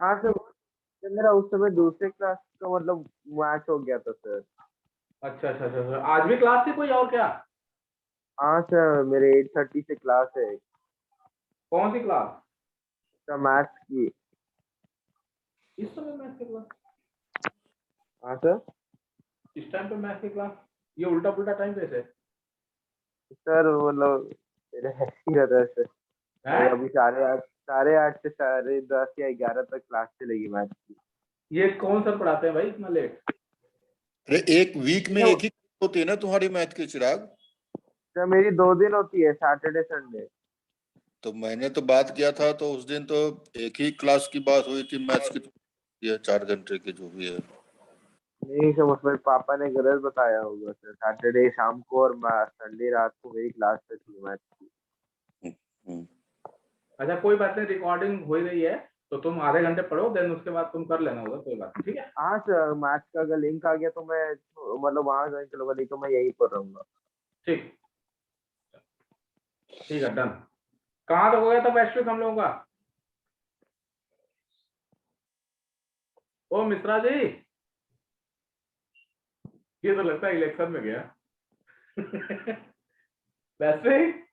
हाँ सर, मेरा उस समय दूसरे क्लास का मतलब मैच हो गया था सर। अच्छा अच्छा अच्छा अच्छा। आज भी क्लास थी कोई और क्या? हाँ सर, मेरे 8:30 से क्लास है। कौन सी क्लास? सर मैथ्स की। इस समय मैथ की क्लास? हाँ सर। इस टाइम पे मैथ की क्लास? ये उल्टा पुल्टा टाइम कैसे सर मतलब मेरा ऐसे ही रहता है सर। है? मेरे अभी 8:30 से 10:30 या 11 तक क्लास चलेगी मैथ्स की। ये कौन सर पढ़ाते हैं भाई इतना लेट? अरे एक वीक में एक ही होती है ना तुम्हारी मैथ की, चिराग? सर मेरी 2 दिन होती है, सैटरडे संडे। तो मैंने तो बात किया था तो उस दिन तो एक ही क्लास की बात हुई थी मैथ्स की, तो ये 4 घंटे की जो भी है। नहीं सर, उसमें पापा ने गलत बताया होगा सर। सैटरडे शाम को और संडे रात को मेरी क्लास रहती है मैथ्स की। हम्म। अच्छा कोई बात नहीं, रिकॉर्डिंग हो ही रही है तो तुम आधे घंटे पढ़ो, देन उसके बाद तुम कर लेना, उधर कोई बात नहीं, ठीक है? हाँ सर, मैथ्स का अगर लिंक आ गया तो मैं मतलब वहां ज्वाइन करूंगा, नहीं तो मैं यहीं पर रहूंगा। ठीक, ठीक है, डन। कहाँ तक हो गया था वैश्विक हम लोगों का? ओ मिश्रा जी, ये तो लगता है इलेक्शन में गया। वैश्विक,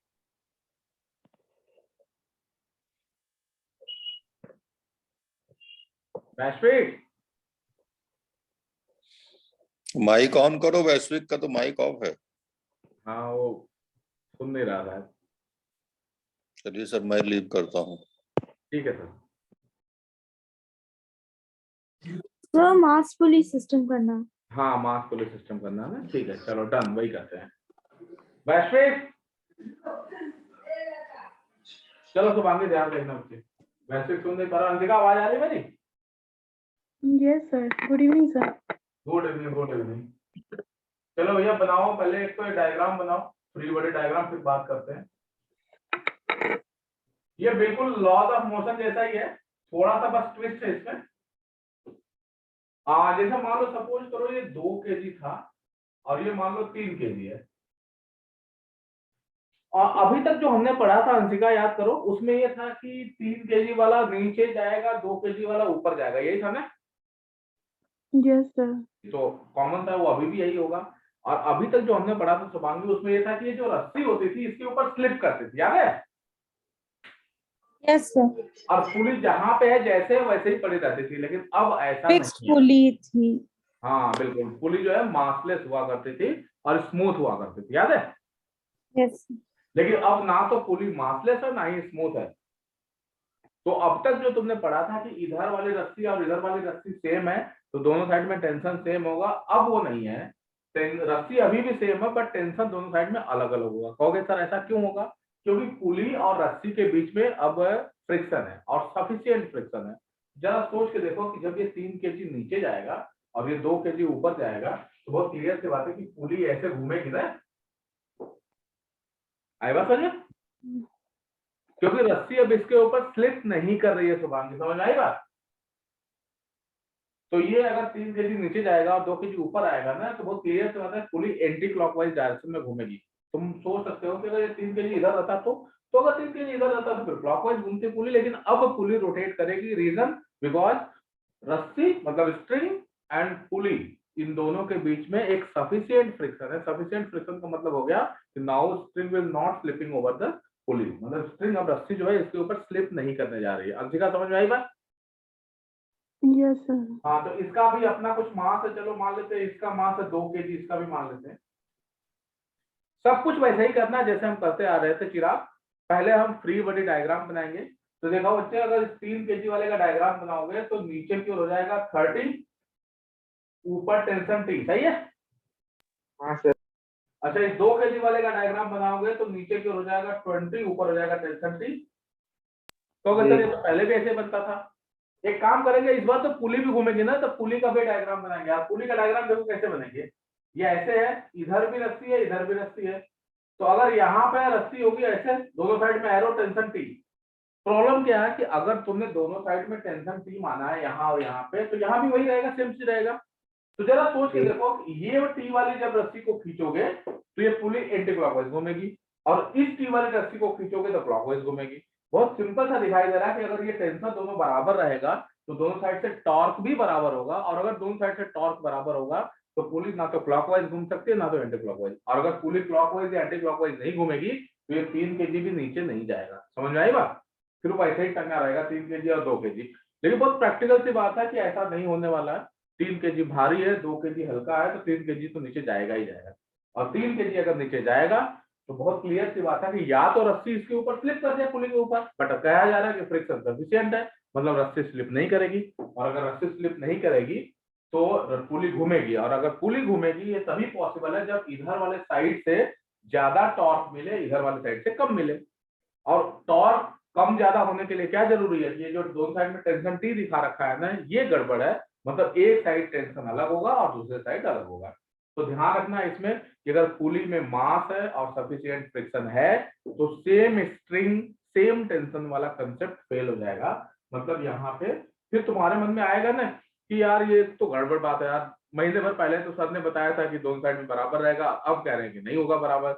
वैश्विक। माइक ऑन करो, वैश्विक का तो माइक ऑफ है। हाँ वो सुन नहीं रहा था। चलिए सर, मैं लीव करता हूँ। ठीक है सर। सर मास पुलिस सिस्टम करना। हाँ मास पुलिस सिस्टम करना है ना, ठीक है, चलो डन, वही करते हैं। वैश्विक, चलो शुभांगी ध्यान देखना बच्चे। वैश्विक सुन नहीं पा रहा, अंशिका आवाज आ रही है मेरी? Yes sir, good evening sir. Good evening, good evening. चलो भैया बनाओ, पहले एक तो डायग्राम बनाओ, फ्री बॉडी डायग्राम, फिर बात करते हैं। ये बिल्कुल लॉज ऑफ मोशन जैसा ही है, थोड़ा सा बस ट्विस्ट है इसमें। जैसे मान लो सपोज करो ये 2 kg था और ये मान लो 3 kg है। और अभी तक जो हमने पढ़ा था अंशिका याद करो, उसमें ये था कि 3 kg वाला नीचे जाएगा, 2 kg वाला ऊपर जाएगा, यही था ना? Yes sir. तो कॉमन था वो, अभी भी यही होगा। और अभी तक जो हमने पढ़ा था शुभांगी, उसमें ये था कि ये जो रस्सी होती थी इसके ऊपर स्लिप करती थी, याद है? Yes sir. और पुलिस जहां पे है जैसे वैसे ही पड़ी रहती थी, लेकिन अब ऐसा फिक्स्ड नहीं है। पुली थी। हाँ बिल्कुल, पुलिस जो है मासलेस हुआ करती थी और स्मूथ हुआ करती थी, याद है? यस। लेकिन अब ना तो पुलिस मासलेस है ना ही स्मूथ है। तो अब तक जो तुमने पढ़ा था कि इधर वाली रस्सी और इधर वाली रस्सी सेम है, तो दोनों साइड में टेंशन सेम होगा, अब वो नहीं है। रस्सी अभी भी सेम है बट टेंशन दोनों साइड में अलग अलग होगा। कहोगे सर ऐसा क्यों होगा? क्योंकि पुली और रस्सी के बीच में अब फ्रिक्शन है और सफिशियंट फ्रिक्शन है। जरा सोच के देखो कि जब ये 3 kg नीचे जाएगा और ये 2 kg ऊपर जाएगा, तो बहुत क्लियर सी बात है कि पुली ऐसे घूमेगी ना। आई बात समझ में? क्योंकि रस्सी अब इसके ऊपर स्लिप नहीं कर रही है, शुभांगी समझ आई बात? तो ये अगर 3 kg नीचे जाएगा और 2 kg ऊपर आएगा ना, तो बहुत क्लियर से बात है, पुली एंटी क्लॉकवाइज डायरेक्शन में घूमेगी। तुम सोच सकते हो कि अगर ये 3 kg इधर रहता तो अगर 3 kg इधर रहता तो फिर क्लॉकवाइज घूमती पुली, लेकिन अब पुली रोटेट करेगी। रीजन, बिकॉज रस्सी मतलब स्ट्रिंग एंड पुली, इन दोनों के बीच में एक सफिशिएंट फ्रिक्शन है। सफिशिएंट फ्रिक्शन का मतलब हो गया कि now string will not slipping over the pulley, मतलब स्ट्रिंग अब रस्सी जो है इसके ऊपर स्लिप नहीं करने जा रही है। अंशिका समझ में आई बात? Yes sir. हाँ तो इसका भी अपना कुछ मास है, चलो मान लेते हैं इसका मास है 2 kg, इसका भी मान लेते हैं। सब कुछ वैसे ही करना है जैसे हम करते आ रहे थे चिराग। पहले हम फ्री बॉडी डायग्राम बनाएंगे। तो देखो बच्चे, अगर 3 kg वाले का डायग्राम बनाओगे तो नीचे की ओर हो जाएगा 30, ऊपर टेंशन टी, सही है? हाँ सर। अच्छा, इस 2 kg वाले का डायग्राम बनाओगे तो नीचे की ओर हो जाएगा 20, ऊपर हो जाएगा टेंशन टी। तो अगर सर ये तो पहले भी ऐसे बनता था। एक काम करेंगे, इस बार तो पुली भी घूमेगी ना, तो पुली का भी डायग्राम बनाएंगे। आप पुली का डायग्राम देखो कैसे बनेंगे। ये ऐसे है, इधर भी रस्सी है, इधर भी रस्सी है। तो अगर यहाँ पे रस्सी होगी ऐसे, दोनों साइड में एरो, टेंशन टी। प्रॉब्लम क्या है कि अगर तुमने दोनों साइड में टेंशन टी माना है यहाँ और यहाँ पे, तो यहाँ भी वही रहेगा, सेम सी रहेगा। तो जरा सोच के देखो, ये टी वाली जब रस्सी को खींचोगे तो ये पुली एंटी क्लॉकवाइज घूमेगी, और इस टी वाली रस्सी को खींचोगे तो क्लॉकवाइज घूमेगी। बहुत सिंपल सा दिखाई दे रहा है कि अगर ये टेंशन दोनों बराबर रहेगा तो दोनों साइड से टॉर्क भी बराबर होगा, और अगर दोनों साइड से टॉर्क बराबर होगा तो पुली ना तो क्लॉकवाइज घूम सकती है ना तो एंटी क्लॉकवाइज, और अगर पुली क्लॉकवाइज या एंटी क्लॉकवाइज नहीं घूमेगी तो ये 3 kg भी नीचे नहीं जाएगा। समझ में आई बात? सिर्फ ऐसे ही टंगा रहेगा 3 kg और 2 kg। लेकिन बहुत प्रैक्टिकल सी बात है कि ऐसा नहीं होने वाला है। 3 kg भारी है, 2 kg हल्का है, तो 3 kg तो नीचे जाएगा ही जाएगा। और 3 kg अगर नीचे जाएगा तो बहुत क्लियर सी बात है कि या तो रस्सी इसके ऊपर स्लिप कर जाए पुली के ऊपर, बट कहा जा रहा है कि फ्रिक्शन सफिशिएंट है, मतलब रस्सी स्लिप नहीं करेगी। और अगर रस्सी स्लिप नहीं करेगी तो पुली घूमेगी, और अगर पुली घूमेगी ये तभी पॉसिबल है जब इधर वाले साइड से ज्यादा टॉर्क मिले, इधर वाले साइड से कम मिले। और टॉर्क कम ज्यादा होने के लिए क्या जरूरी है? ये जो दोनों साइड में टेंशन टी दिखा रखा है ना, ये गड़बड़ है। मतलब एक साइड टेंशन अलग होगा और दूसरे साइड अलग होगा। तो ध्यान रखना इसमें कि अगर पुली में मास है और सफिशिएंट फ्रिक्शन है तो सेम स्ट्रिंग सेम टेंशन वाला कंसेप्ट फेल हो जाएगा। मतलब यहाँ पे फिर तुम्हारे मन में आएगा ना कि यार ये तो गड़बड़ बात है यार, महीने भर पहले तो सर ने बताया था कि दोनों साइड में बराबर रहेगा, अब कह रहे हैं कि नहीं होगा बराबर।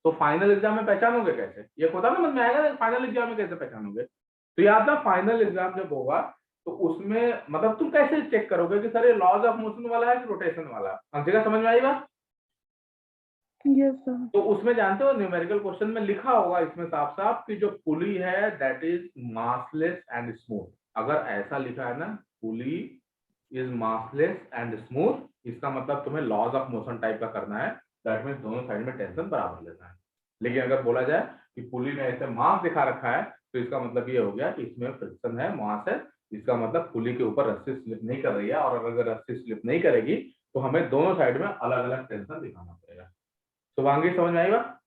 तो फाइनल एग्जाम में पहचानोगे कैसे? ये होता ना मन में आएगा, फाइनल एग्जाम में कैसे पहचानोगे? तो याद ना फाइनल एग्जाम जब होगा तो उसमें मतलब तुम कैसे चेक करोगे कि सर ये लॉज ऑफ मोशन वाला है कि रोटेशन वाला? अंशिका समझ में आई बात? Yes sir. तो उसमें जानते हो न्यूमेरिकल क्वेश्चन में लिखा होगा इसमें साफ साफ कि जो पुली है that is massless and smooth. अगर ऐसा लिखा है ना pulley is massless and smooth, इसका मतलब तुम्हें लॉज ऑफ मोशन टाइप का करना है, दैट मीन्स दोनों साइड में टेंशन बराबर लेना है। लेकिन अगर बोला जाए कि पुली में ऐसे मास दिखा रखा है तो इसका मतलब ये हो गया कि इसमें फ्रिक्शन है, मास है, इसका मतलब पुली के ऊपर रस्सी स्लिप नहीं कर रही है। और अगर रस्सी स्लिप नहीं करेगी तो हमें दोनों साइड में अलग अलग टेंशन दिखाना पड़ेगा। शुभांगी समझ में आई बात?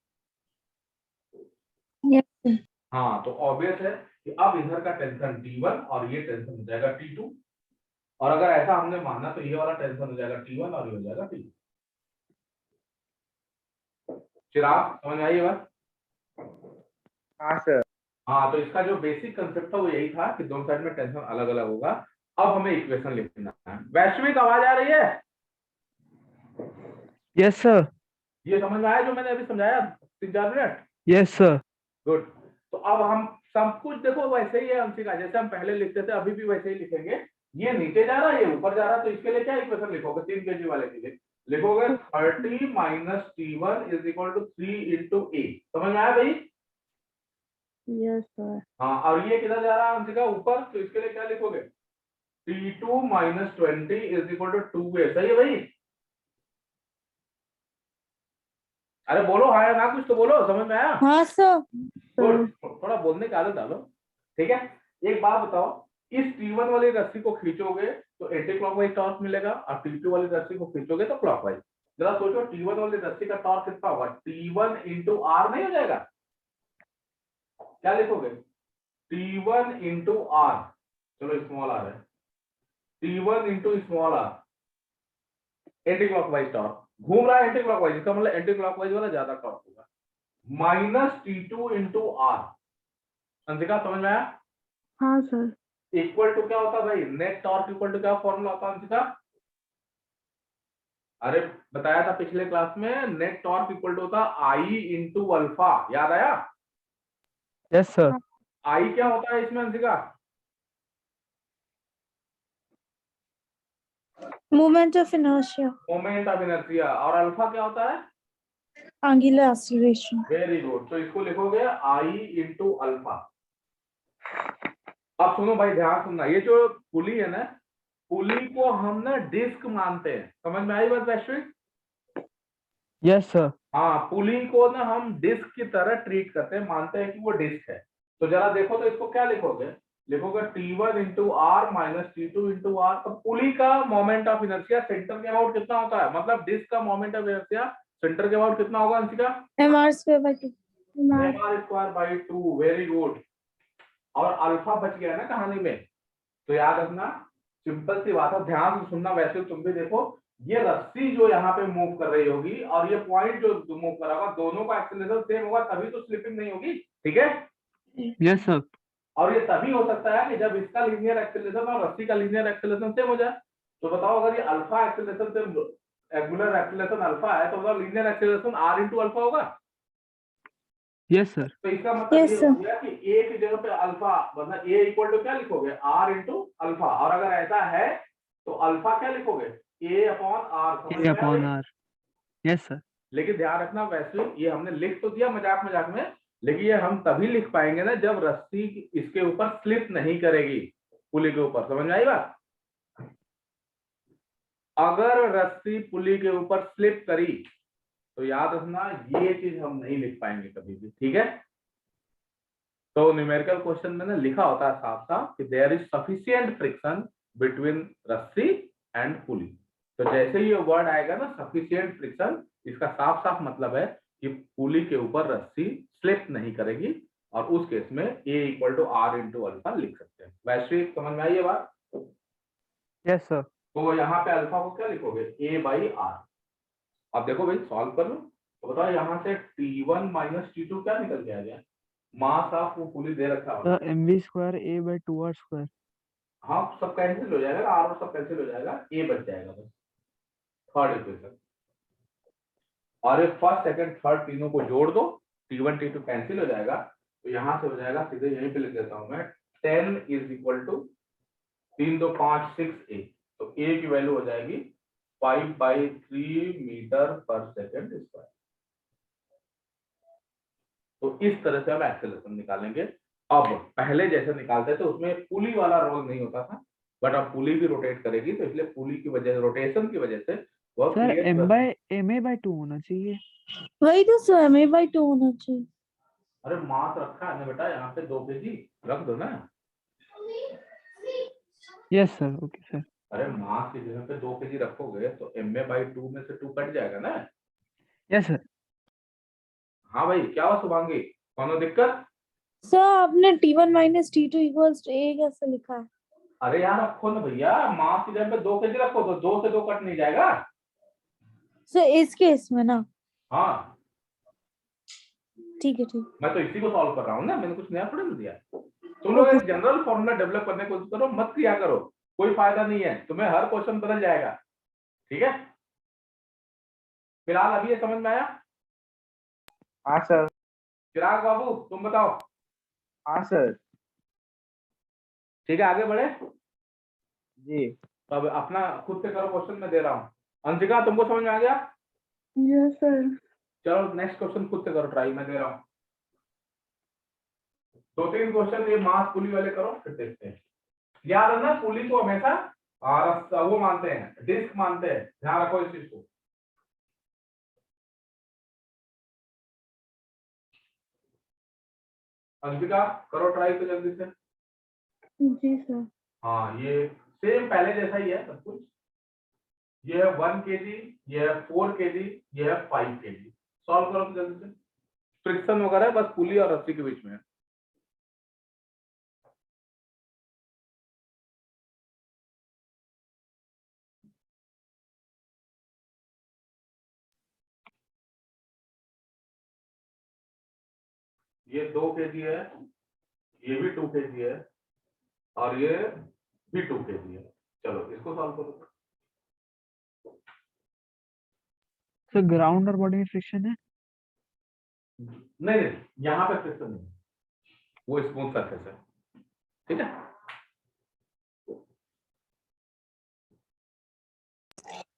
यस। हाँ, तो ऑब्वियस है कि अब इधर का टेंशन T1 और ये टेंशन हो जाएगा T2, और अगर ऐसा हमने माना तो ये वाला टेंशन हो जाएगा T1 और ये हो जाएगा T2। चिराग समझ में आई बात? हाँ सर। हाँ, तो इसका जो बेसिक कंसेप्ट था वो यही था कि दोनों साइड में टेंशन अलग अलग होगा। अब हमें इक्वेशन लिखना है। वैश्विक आवाज आ रही है? Yes sir. ये समझ में आया जो मैंने अभी समझाया 3-4 मिनट? Yes sir. गुड। तो अब हम सब कुछ देखो वैसे ही है अंशिका, जैसे हम पहले लिखते थे अभी भी वैसे ही लिखेंगे। ये नीचे जा रहा है, ये ऊपर जा रहा है, तो इसके लिए क्या इक्वेशन लिखोगे? 3 kg वाले के लिए लिखोगे 30 - T1 = 3 × A। समझ में आया भाई? Yes sir. हाँ, और ये किधर जा रहा है अंशिका? ऊपर, तो इसके लिए क्या लिखोगे? T2 - 20 = 2A। सही है भाई? अरे बोलो हाँ या ना, कुछ तो बोलो। समझ में आया? हाँ सर। गुड, थोड़ा बोलने की आदत डालो। ठीक है, एक बात बताओ, इस T1 वाली रस्सी को खींचोगे तो एंटी क्लॉकवाइज टॉर्क मिलेगा, और T2 वाली रस्सी को खींचोगे तो क्लॉकवाइज। जरा सोचो T1 वाली रस्सी का टॉर्क कितना होगा? T1 × R नहीं हो जाएगा? क्या लिखोगे? T1 × R, चलो स्मॉल r है, T1 × small r, anti clockwise torque घूम रहा है एंटी क्लॉकवाइज, इसका मतलब एंटी क्लॉकवाइज वाला ज्यादा टॉर्क होगा, -T2 × R। अंशिका समझ में आया? हाँ सर। इक्वल टू क्या होता है भाई? नेट टॉर्क इक्वल टू क्या फॉर्मूला होता है अंशिका? अरे बताया था पिछले क्लास में, नेट टॉर्क इक्वल टू होता I × अल्फा। याद आया? Yes sir. I क्या होता है इसमें Anshika? Moment of inertia. Moment of inertia. और अल्फा क्या होता है? Angular acceleration. वेरी गुड, तो इसको लिखोगे I × अल्फा। अब सुनो भाई, ध्यान सुनना, ये जो पुली है ना, पुली को हम ना डिस्क मानते हैं। समझ में आई बात वैश्विक? Yes sir. हाँ, पुली को ना हम डिस्क की तरह ट्रीट करते हैं, मानते हैं कि वो डिस्क है। तो जरा देखो तो इसको क्या लिखोगे? लिखोगे T1 × R - T2 × R। तो पुली का मोमेंट ऑफ इनर्शिया सेंटर के अबाउट कितना होता है? मतलब डिस्क का मोमेंट ऑफ इनर्शिया सेंटर के अबाउट कितना होगा Anshika? mr²/2। mr²/2। Very good. और अल्फा बच गया ना कहानी में, तो याद रखना, सिंपल सी बात है, ध्यान से सुनना। वैसे तुम भी देखो, ये रस्सी जो यहाँ पे मूव कर रही होगी और ये पॉइंट जो मूव कर रहा होगा, दोनों का एक्सीलरेशन सेम होगा, तभी तो स्लिपिंग नहीं होगी। ठीक है? Yes sir. और ये तभी हो सकता है कि जब इसका लीनियर एक्सीलरेशन और रस्सी का लीनियर एक्सीलरेशन सेम हो जाए। तो बताओ, अगर ये अल्फा एक्सीलरेशन से एंगुलर एक्सीलरेशन अल्फा है तो मतलब लीनियर एक्सीलरेशन R × अल्फा होगा। Yes, sir. तो इसका मतलब Yes, ये sir. हो गया कि ए की जगह पे अल्फा, मतलब ए इक्वल टू क्या लिखोगे, आर इंटू अल्फा। और अगर ऐसा है तो अल्फा क्या लिखोगे, ए अपॉन आर। समझ A में आया upon भाई? R. Yes, sir. लेकिन ध्यान रखना, वैसे ये हमने लिख तो दिया मजाक मजाक में, लेकिन ये हम तभी लिख पाएंगे ना जब रस्सी इसके ऊपर स्लिप नहीं करेगी, पुली के ऊपर। समझ में आई बात? अगर रस्सी पुली के ऊपर स्लिप करी तो याद रखना ये चीज हम नहीं लिख पाएंगे कभी भी, ठीक है? तो न्यूमेरिकल क्वेश्चन में ना लिखा होता है साफ साफ कि there is sufficient friction between rassi and pulley. तो जैसे ही ये वर्ड आएगा ना सफिशिएंट फ्रिक्शन, इसका साफ साफ मतलब है कि पुली के ऊपर रस्सी स्लिप नहीं करेगी, और उस केस में A equal to R into alpha लिख सकते हैं। वैश्विक समझ में आई ये बात? Yes, sir. तो यहाँ पे अल्फा को क्या लिखोगे, ए बाई आर। अब देखो भाई सॉल्व कर लो, तो बताओ यहाँ से T1 माइनस T2 क्या निकल के आ गया, मास ऑफ वो पुली दे रखा होगा। The mv square A by 2R square. हाँ सब कैंसिल हो जाएगा, आर और सब कैंसिल हो जाएगा, ए बच जाएगा बस, थर्ड इक्वेशन। और ये फर्स्ट सेकंड थर्ड तीनों को जोड़ दो, T1 T2 कैंसिल हो जाएगा, तो यहाँ से हो जाएगा, सीधे यहीं पे लिख देता हूँ मैं, 10 इज इक्वल टू 3 2 5 6 ए। तो ए की वैल्यू हो जाएगी 5/3 मीटर पर सेकेंड स्क्वायर। तो इस तरह से हम एक्सेलरेशन निकालेंगे। अब पहले जैसे निकालते थे उसमें पुली वाला रोल नहीं होता था, बट अब पुली भी रोटेट करेगी, तो इसलिए पुली की वजह, रोटेशन की वजह से वह Sir, create M कर- by MA by 2 होना चाहिए. वही तो सर, MA/2 होना चाहिए। अरे मास रखा है ना बेटा, यहाँ पे 2 kg रख दो ना। Yes, sir. Okay, sir. अरे मास की जगह पे 2 kg रखोगे तो MA/2 में से 2 कट जाएगा ना। Yes, sir. हाँ भाई, क्या हुआ शुभांगी, कोनो दिक्कत? सर आपने T1 minus T2 equals to A कैसे लिखा है? अरे यार रखो ना भैया, मास की जगह पे 2 kg रखो तो 2 से 2 कट नहीं जाएगा। सर इस केस में ना, हाँ ठीक है ठीक। मैं तो इसी को सॉल्व कर रहा हूँ ना, मैंने कुछ नया थोड़ा ना दिया। तुम लोग एक जनरल फॉर्मूला डेवलप करने की कोशिश करो, मत किया करो, कोई फायदा नहीं है, तुम्हें हर क्वेश्चन बदल जाएगा, ठीक है? फिलहाल अभी ये समझ में आया? हाँ सर। चिराग बाबू तुम बताओ। हाँ सर। ठीक है आगे बढ़े। जी। तो अब अपना खुद से करो क्वेश्चन, मैं दे रहा हूँ। अंशिका तुमको समझ में आ गया? Yes sir. चलो नेक्स्ट क्वेश्चन खुद से करो ट्राई, मैं दे रहा हूँ। 2-3 क्वेश्चन ये मास पुली वाले करो, फिर देखते हैं। याद रखना पुली को हमेशा वो मानते हैं, डिस्क मानते हैं, ध्यान रखो इस चीज को। अंशिका करो ट्राई तो जल्दी से। जी सर। हाँ ये सेम पहले जैसा ही है सब कुछ। ये है 1 kg, ये है 4 kg, ये है 5 kg। सॉल्व करो तो जल्दी से। फ्रिक्शन वगैरह बस पुली और रस्सी के बीच में है। ये 2 kg है, ये भी 2 kg है, और ये भी 2 kg है। चलो इसको सॉल्व करो। सर ग्राउंड और बॉडी में फ्रिक्शन है. नहीं नहीं, यहाँ पे फ्रिक्शन नहीं, वो स्मूथ सरफेस है, ठीक है?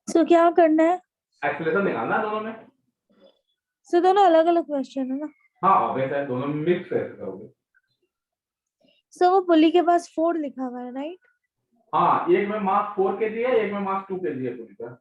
सो क्या करना है? एक्सीलरेशन निकालना है दोनों में। सो दोनों अलग अलग क्वेश्चन है ना? हाँ ऑब्वियस है, दोनों में मिक्स करोगे। सो वो पुली के पास 4 लिखा हुआ है राइट? हाँ एक में मास 4 kg है, एक में मास 2 kg है पुली का।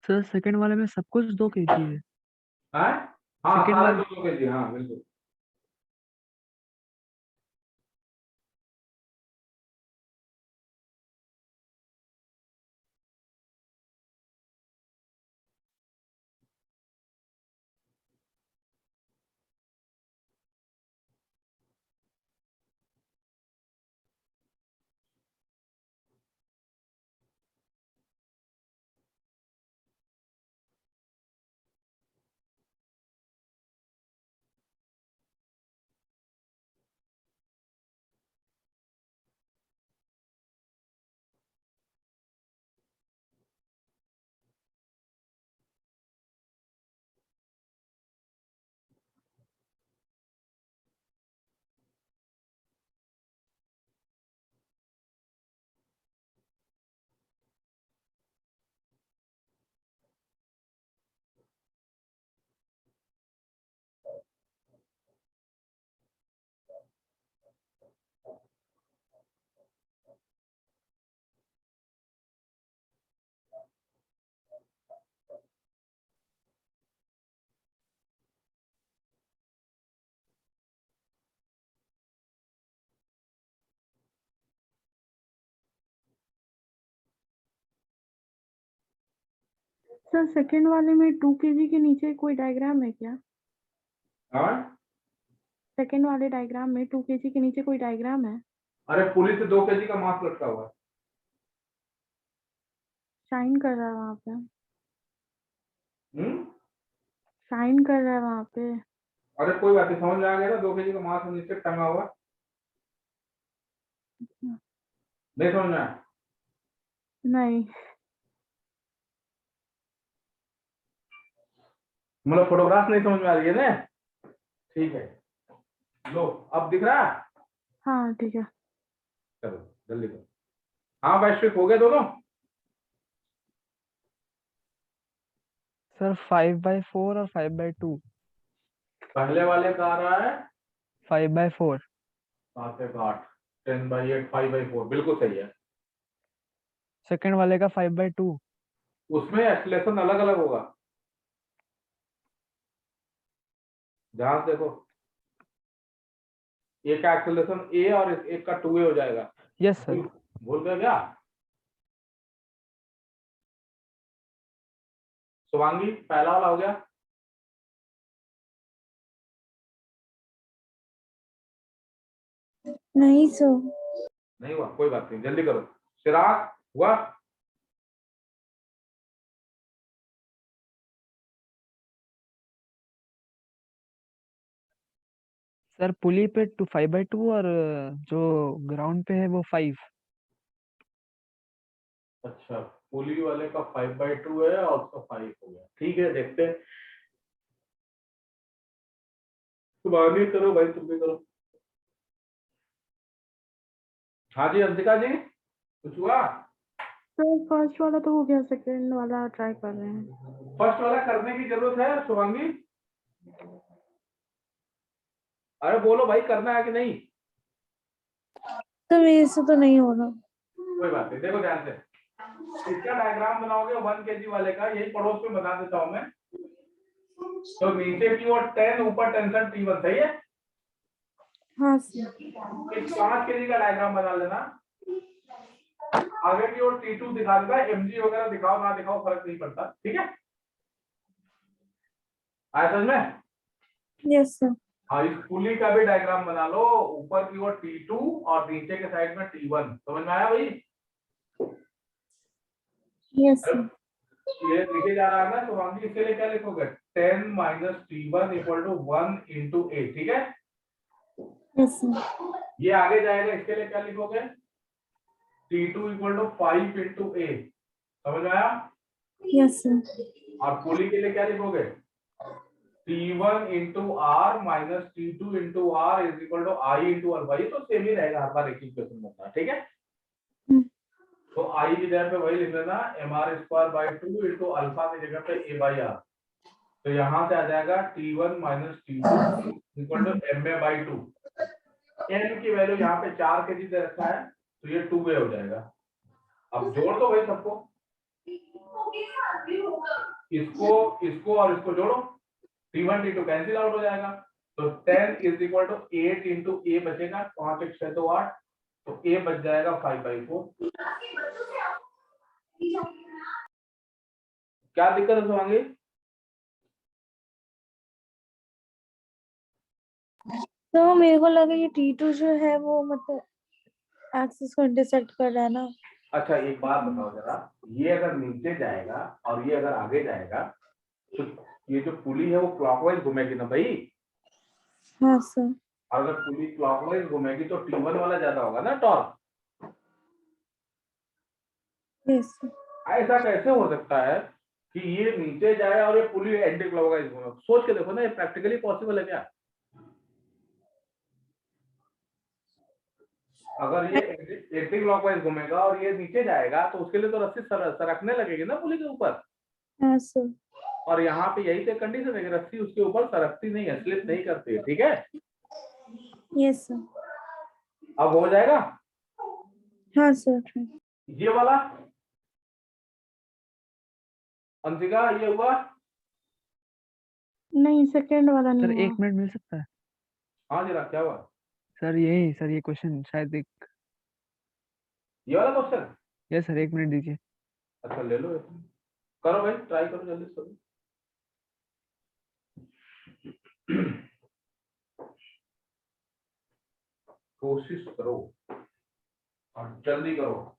सर सेकंड वाले में सब कुछ 2 kg है। हाँ हाँ, Second सारे one- 2 kg, हाँ बिल्कुल। सर सेकंड वाले में 2 kg के नीचे कोई डायग्राम है क्या? हाँ, सेकंड वाले डायग्राम में 2 kg के नीचे कोई डायग्राम है? अरे पुलिस से 2 kg का मास्क लटका हुआ है। शाइन कर रहा है वहाँ पे, हम्म, शाइन कर रहा है वहाँ पे। अरे कोई बात नहीं, समझ में आ गया ना, 2 kg का मास्क नीचे टंगा हुआ है। नहीं समझ में आया? नहीं, मतलब फोटोग्राफ नहीं समझ में आ रही है ना? ठीक है, लो अब दिख रहा है। हाँ ठीक है। चलो जल्दी करो। हाँ वैश्विक हो गए दोनों। सर 5/4 और 5/2। पहले वाले का आ रहा है 5/4। 7/8, 10/8, 5/4, बिल्कुल सही है। सेकंड वाले का 5/2। उसमें एक्सलेशन अलग अलग होगा, ध्यान से देखो। एक का एक्सेलरेशन ए और एक का 2a हो जाएगा। Yes sir. भूल गए क्या? शुभांगी पहला वाला हो गया। नहीं सर। नहीं हुआ, कोई बात नहीं, जल्दी करो। चिराग हुआ? सर पुली पे 5/2 और जो ग्राउंड पे है वो 5। अच्छा, पुली वाले का 5/2 है और उसका 5 हो गया। ठीक है, देखते हैं। शुभांगी करो भाई, तुम भी करो। हाँ जी अंतिका जी, कुछ हुआ? सर फर्स्ट वाला तो हो गया, सेकंड वाला ट्राई कर रहे हैं। फर्स्ट वाला करने की जरूरत है शुभांगी? अरे बोलो भाई, करना है कि नहीं? तो मेरे से तो नहीं हो रहा। कोई बात नहीं, देखो ध्यान से। इसका डायग्राम बनाओगे 1 kg वाले का, यही पड़ोस में बता देता हूं मैं। तो नीचे की ओर 10, ऊपर टेंशन T1, सही है? हाँ सर। इस 5 kg का डायग्राम बना लेना। आगे की ओर T2 दिखा देगा, mg वगैरह दिखाओ ना दिखाओ फर्क नहीं पड़ता, ठीक है? आया समझ में? Yes sir. हाँ, इस पुली का भी डायग्राम बना लो, ऊपर की ओर T2 और नीचे के साइड में T1, समझ में आया भाई? Yes sir. ये नीचे जा रहा है ना, तो हम भी इसके लिए क्या लिखोगे? 10 - T1 = 1 × a, ठीक है? Yes sir. ये आगे जाएगा, इसके लिए क्या लिखोगे? T2 = 5 × a, समझ में आया? Yes sir. और पुली के लिए क्या लिखोगे? T1 × r - T2 × r = I × alpha. ये तो सेम ही रहेगा, हर बार एक ही क्वेश्चन बनता है, ठीक है? तो I की जगह पे वही लिख लेना, mr² / 2 × अल्फा की जगह पे a/r। तो यहां से आ जाएगा T1 - T2 = ma/2। n की वैल्यू यहाँ पे 4 kg दे रखा है, तो ये 2a हो जाएगा। अब जोड़ दो भाई सबको। इसको इसको और इसको जोड़ो, T1 T2 कैंसिल आउट हो जाएगा, तो 10 इज इक्वल टू 8 इंटू ए बचेगा, 5 एक 6 तो 8, तो ए बच जाएगा 5/4। क्या दिक्कत है सुभांगी? तो मेरे को लगा ये T2 जो है वो मतलब एक्सिस को इंटरसेक्ट कर रहा है ना। अच्छा एक बात बताओ जरा, ये अगर नीचे जाएगा और ये अगर आगे जाएगा तो ये जो पुली है वो क्लॉकवाइज घूमेगी ना भाई, हाँ सर। और अगर पुली क्लॉकवाइज घूमेगी तो T1 वाला ज्यादा होगा ना टॉर्क। Yes sir. ऐसा कैसे हो सकता है कि ये नीचे जाए और ये पुली एंटी क्लॉकवाइज घूमे? सोच के देखो ना, ये प्रैक्टिकली पॉसिबल है क्या? अगर ये एंटी क्लॉकवाइज घूमेगा और ये नीचे जाएगा तो उसके लिए तो रस्सी सरकने लगेगी ना पुली के ऊपर। हाँ सर। और यहाँ पे यही तो कंडीशन है कि रस्सी उसके ऊपर सरकती नहीं है, स्लिप नहीं करती है, ठीक है? Yes sir. अब हो जाएगा। हाँ सर। ये वाला अंशिका ये हुआ? नहीं सेकंड वाला सर नहीं 1 हुआ। मिनट मिल सकता है? हाँ जरा क्या हुआ? सर यही सर, ये क्वेश्चन शायद एक। ये वाला क्वेश्चन? यस सर, 1 मिनट दीजिए। अच्छा ले लो, करो भाई, ट्राई करो जल्दी से। कोशिश करो और जल्दी करो।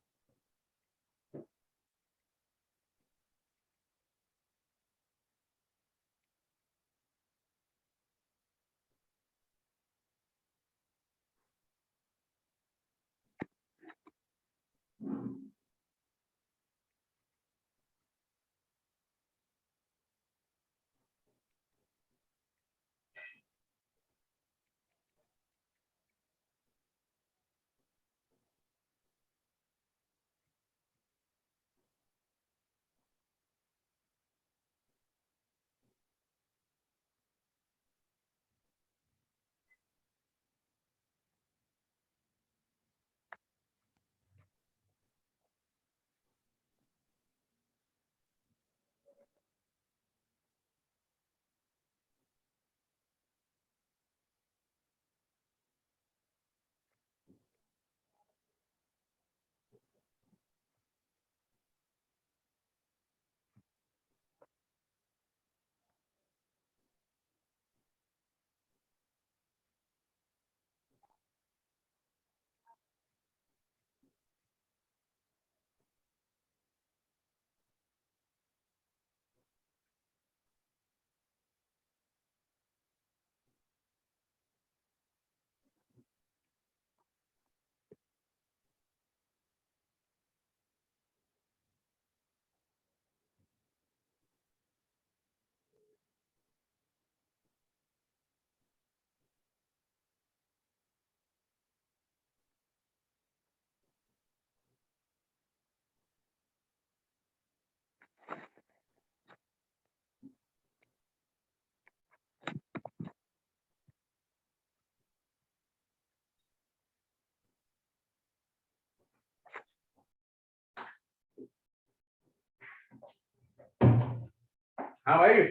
हाँ भाई,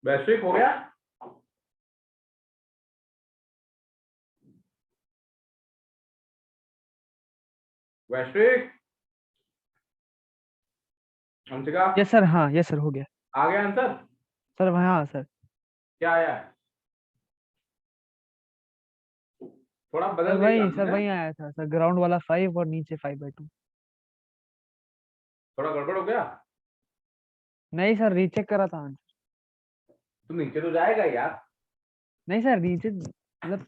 वैश्विक हो गया? वैश्विक, अंशिका यस सर, हाँ यस सर, हो गया। आ गया आंसर? सर हाँ सर। क्या आया है? थोड़ा सर बदल वही दिया सर, हमने, वही आया था सर, ग्राउंड वाला 5 और नीचे 5/2। थोड़ा गड़बड़ हो गया। नहीं सर, रीचेक करा था आंसर। तो नीचे तो जाएगा यार। नहीं सर, नीचे मतलब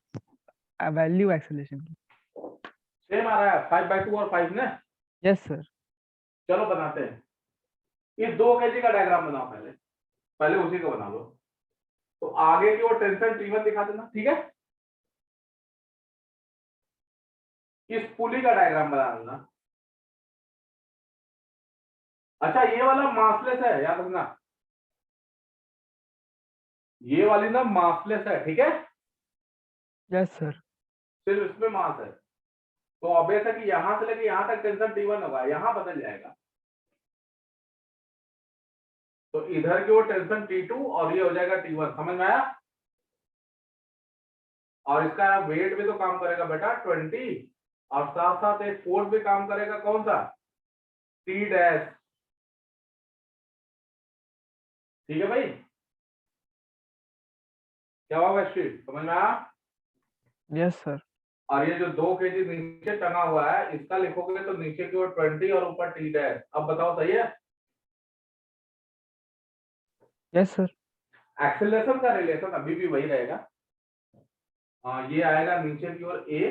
वैल्यू एक्सेलेरेशन की। सेम आ रहा है 5/2 और 5 ने। Yes sir. चलो बनाते हैं, ये 2 kg का डायग्राम बनाओ, पहले पहले उसी को बना लो। तो आगे की ओर टेंशन T1 दिखा देना, ठीक है? इस पुली का डायग्राम बना देना। अच्छा ये वाला मासलेस है, याद रखना, ये वाली ना मासलेस है, ठीक है? Yes sir. सिर्फ इसमें मास है। तो ऑब्वियस है कि यहां से लेके यहां तक टेंशन T1 होगा, यहां बदल जाएगा। तो इधर की वो टेंशन T2 और ये हो जाएगा T1, समझ में आया? और इसका वेट भी तो काम करेगा बेटा 20, और साथ साथ एक फोर्स भी काम करेगा, कौन सा? T dash. ठीक है भाई, क्या होगा स्ट्रीट, समझ में आया? Yes sir. और ये जो 2 kg नीचे टंगा हुआ है, इसका लिखोगे तो नीचे की ओर 20 और ऊपर T डैश। अब बताओ सही है? Yes sir. एक्सेलरेशन का रिलेशन अभी भी वही रहेगा। ये आएगा नीचे की ओर A,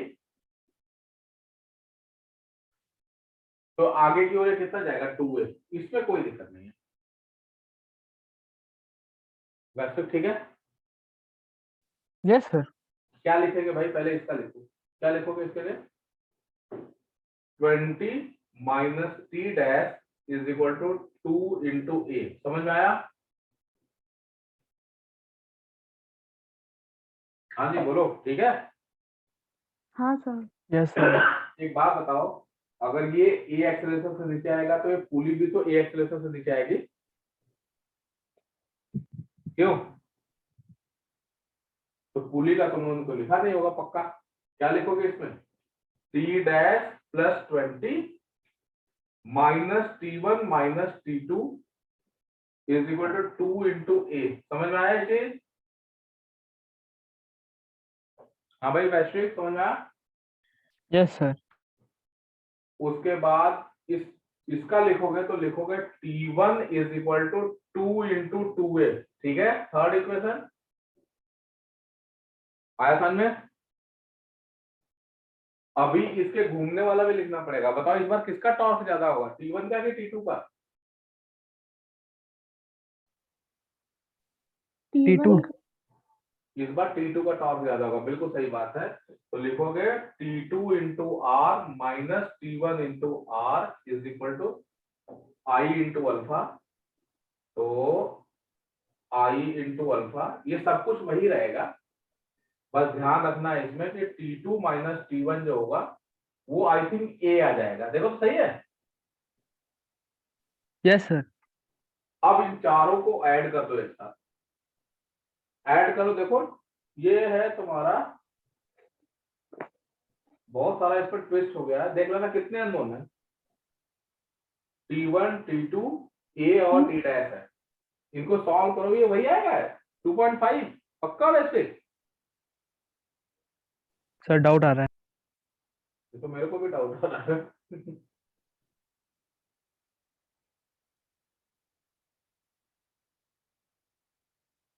तो आगे की ओर कितना जाएगा 2A, इसमें कोई दिक्कत नहीं है। वैसे ठीक है। Yes sir. क्या लिखेंगे भाई, पहले इसका लिखो, क्या लिखोगे इसके लिए? 20 minus T dash is equal to 2 into A, समझ में आया? हाँ जी बोलो, ठीक है। हाँ सर। Yes sir. एक बात बताओ, अगर ये A एक्सेलरेशन से नीचे आएगा तो ये पुली भी तो A एक्सेलरेशन से नीचे आएगी, क्यों? तो पुली का तुम उनको लिखा नहीं होगा पक्का, क्या लिखोगे इसमें? T dash plus 20 minus T1 minus T2 is equal to 2 into A, समझ में आया ये चीज? हाँ भाई वैश्विक, समझ में आया? Yes sir. उसके बाद इसका लिखोगे तो लिखोगे T1 is equal to 2 into 2A, ठीक है, थर्ड इक्वेशन आया समझ में? अभी इसके घूमने वाला भी लिखना पड़ेगा, बताओ इस बार किसका टॉर्क ज्यादा होगा, T1 का कि T2 का? T2। इस बार T2 का टॉर्क ज्यादा होगा, बिल्कुल सही बात है। तो लिखोगे T2 into R minus T1 into R is equal to I into alpha. तो आई इंटू अल्फा, ये सब कुछ वही रहेगा, बस ध्यान रखना है इसमें कि T2 माइनस T1 जो होगा वो आई थिंक A आ जाएगा, देखो तो सही है। Yes sir. अब इन चारों को ऐड कर दो एक साथ, ऐड करो, देखो ये है तुम्हारा, बहुत सारा इस पर ट्विस्ट हो गया है, देख लेना कितने अननोन है, T1 T2 A और T डैश है, इनको सॉल्व करोगे वही आएगा 2.5 पक्का। वैसे सर डाउट आ रहा है। ये तो मेरे को भी डाउट हो रहा है।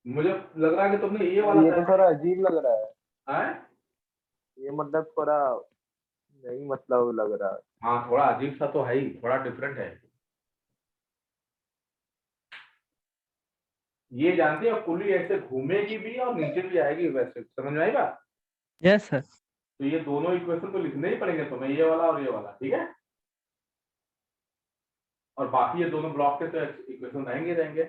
मुझे लग रहा है कि तुमने ये वाला ये तो थोड़ा अजीब लग रहा है, है? ये मतलब थोड़ा नहीं मतलब लग रहा है। हाँ थोड़ा अजीब सा तो है ही, थोड़ा डिफरेंट है। ये जानते हो पुली ऐसे घूमेगी भी और नीचे भी आएगी, वैसे समझ में आई बात? Yes sir. तो ये दोनों इक्वेशन तो लिखने ही पड़ेंगे तुम्हें, ये वाला और ये वाला, ठीक है। और बाकी ये दोनों ब्लॉक के तो इक्वेशन रहेंगे रहेंगे,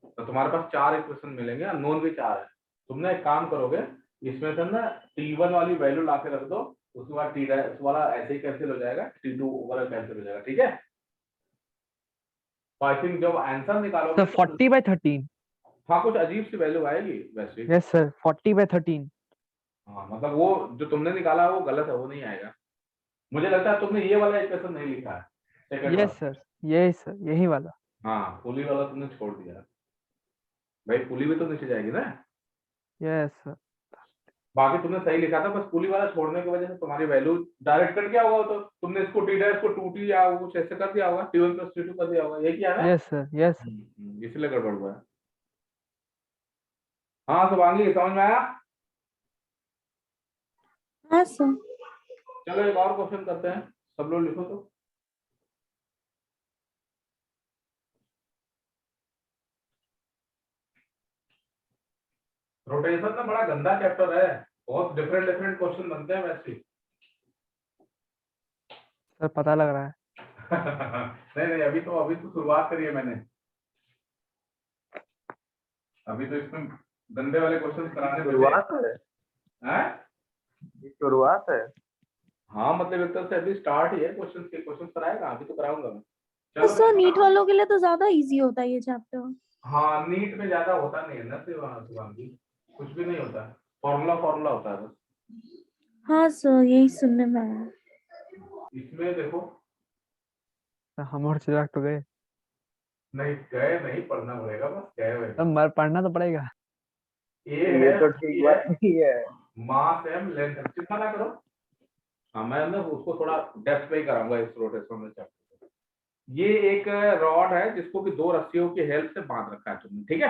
तो तुम्हारे पास 4 इक्वेशन मिलेंगे, अननोन भी 4 है। तुमने एक काम करोगे, इसमें से ना T1 वाली वैल्यू ला के रख दो, उसके बाद T डैश वाला ऐसे ही कैंसिल हो जाएगा, T2 वाला कैंसिल हो जाएगा, ठीक है। तो आई थिंक जब आंसर निकालोगे सर 40/13। हाँ कुछ अजीब सी वैल्यू आएगी वैसे। Yes sir 40/13। हाँ मतलब वो जो तुमने निकाला है वो गलत है, वो नहीं आएगा। मुझे लगता है तुमने ये वाला इक्वेशन नहीं लिखा है, सेकंड यस वाला। सर। यही सर, यही वाला। हाँ पुली वाला तुमने छोड़ दिया भाई, पुली भी तो नीचे जाएगी ना। Yes sir. बाकी तुमने सही लिखा था, बस पुली वाला छोड़ने की वजह से तुम्हारी वैल्यू डायरेक्ट कट गया होगा, तो तुमने इसको T डैश को 2T या कुछ ऐसे कर दिया होगा, T1 प्लस T2 कर दिया होगा, ये किया ना। Yes sir. Yes sir. इसलिए गड़बड़ हुआ है। हाँ शुभांगी समझ में आया? हाँ सर। चलो एक और क्वेश्चन करते हैं, सब लोग लिखो तो। रोटेशन ना बड़ा गंदा चैप्टर है, बहुत डिफरेंट डिफरेंट क्वेश्चन बनते हैं वैसे। सर पता लग रहा है। नहीं नहीं, अभी तो शुरुआत करी है मैंने, अभी तो इसमें गंदे वाले क्वेश्चन कराने बचे शुरुआत है, हैं। ये शुरुआत है। हाँ मतलब एक तरह से अभी स्टार्ट ही है, क्वेश्चन कराएगा, अभी तो कराऊंगा मैं। तो चलो सर मैं नीट वालों के लिए तो ज्यादा इजी होता है ये चैप्टर। हाँ नीट में ज्यादा होता नहीं है ना शिवांगी, कुछ भी नहीं होता, फॉर्मूला फॉर्मूला होता है बस। हाँ सर यही सुनने में आया। इसमें देखो, हम और चिराग तो गए, नहीं गए नहीं, पढ़ना पड़ेगा, बस गए हुए तब मर पढ़ना तो पड़ेगा। ए ये है, तो ठीक बी है, बात नहीं है। मास है, लेंथ है, चिंता ना करो। हाँ मैं ना उसको थोड़ा डेप्थ में ही कराऊंगा इस रोटेशन में चैप्टर। ये एक रॉड है जिसको कि दो रस्सियों की हेल्प से बांध रखा है तुमने, ठीक है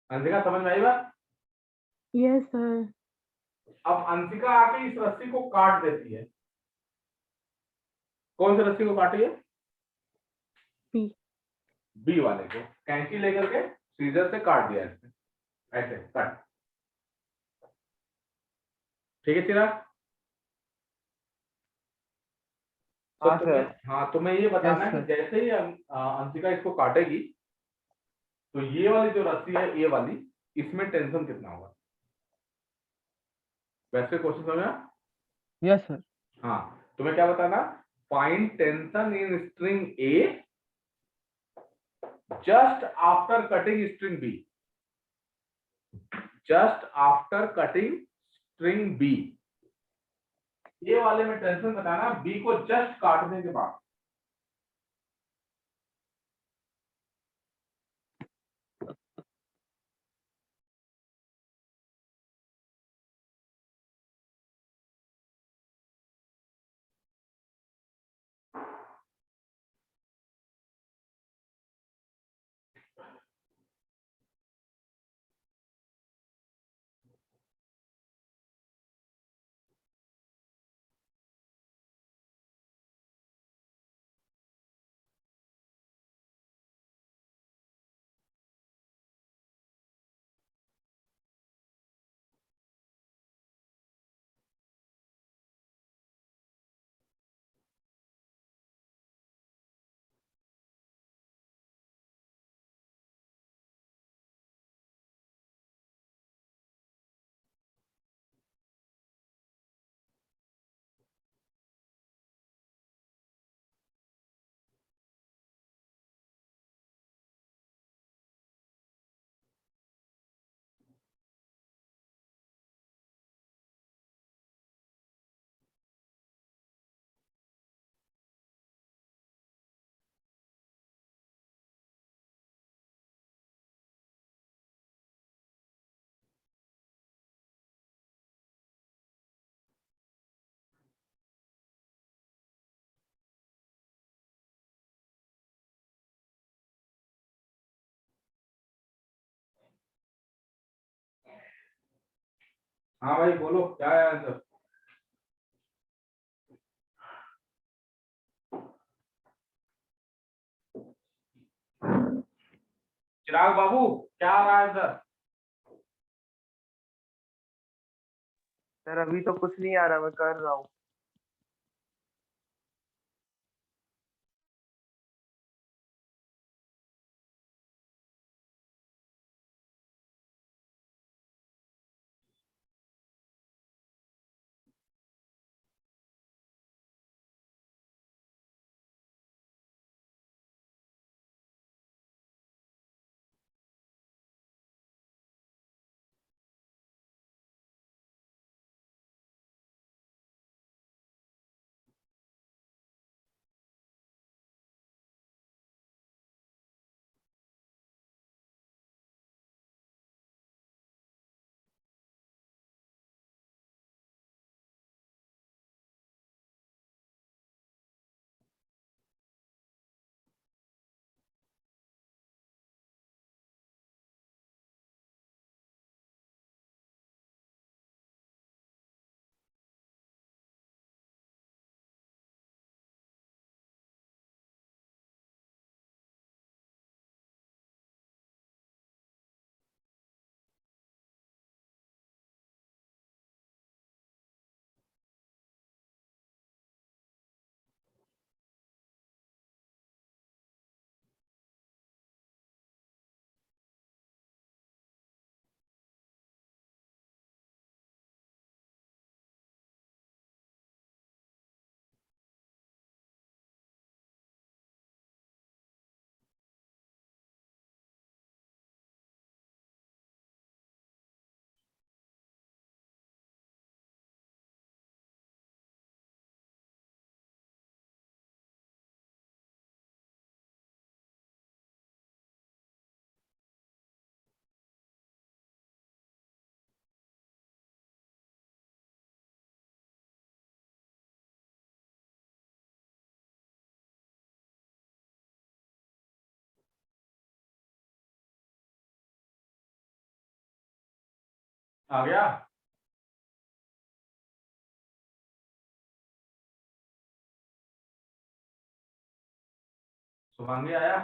अंशिका, समझ में आई बात? Yes sir. अब अंशिका आके इस रस्सी को काट देती है, कौन सी रस्सी को काटी है? बी। बी वाले को कैंची लेकर के सीजर से काट दिया इसने, ऐसे कट, ठीक है चिराग? तो हाँ तुम्हें, सर। हाँ तुम्हें ये यस बताना है कि सर। जैसे ही अंशिका इसको काटेगी तो ये वाली जो रस्सी है, ये वाली, इसमें टेंशन कितना होगा? वैसे क्वेश्चन समझा? Yes sir. हाँ तुम्हें क्या बताना, find tension in string A just after cutting string B, just after cutting string B, ये वाले में टेंशन बताना बी को जस्ट काटने के बाद। हाँ भाई बोलो क्या है आंसर? चिराग बाबू क्या आ रहा है आंसर? सर अभी तो कुछ नहीं आ रहा, मैं कर रहा हूँ। आ गया? शुभांगी आया?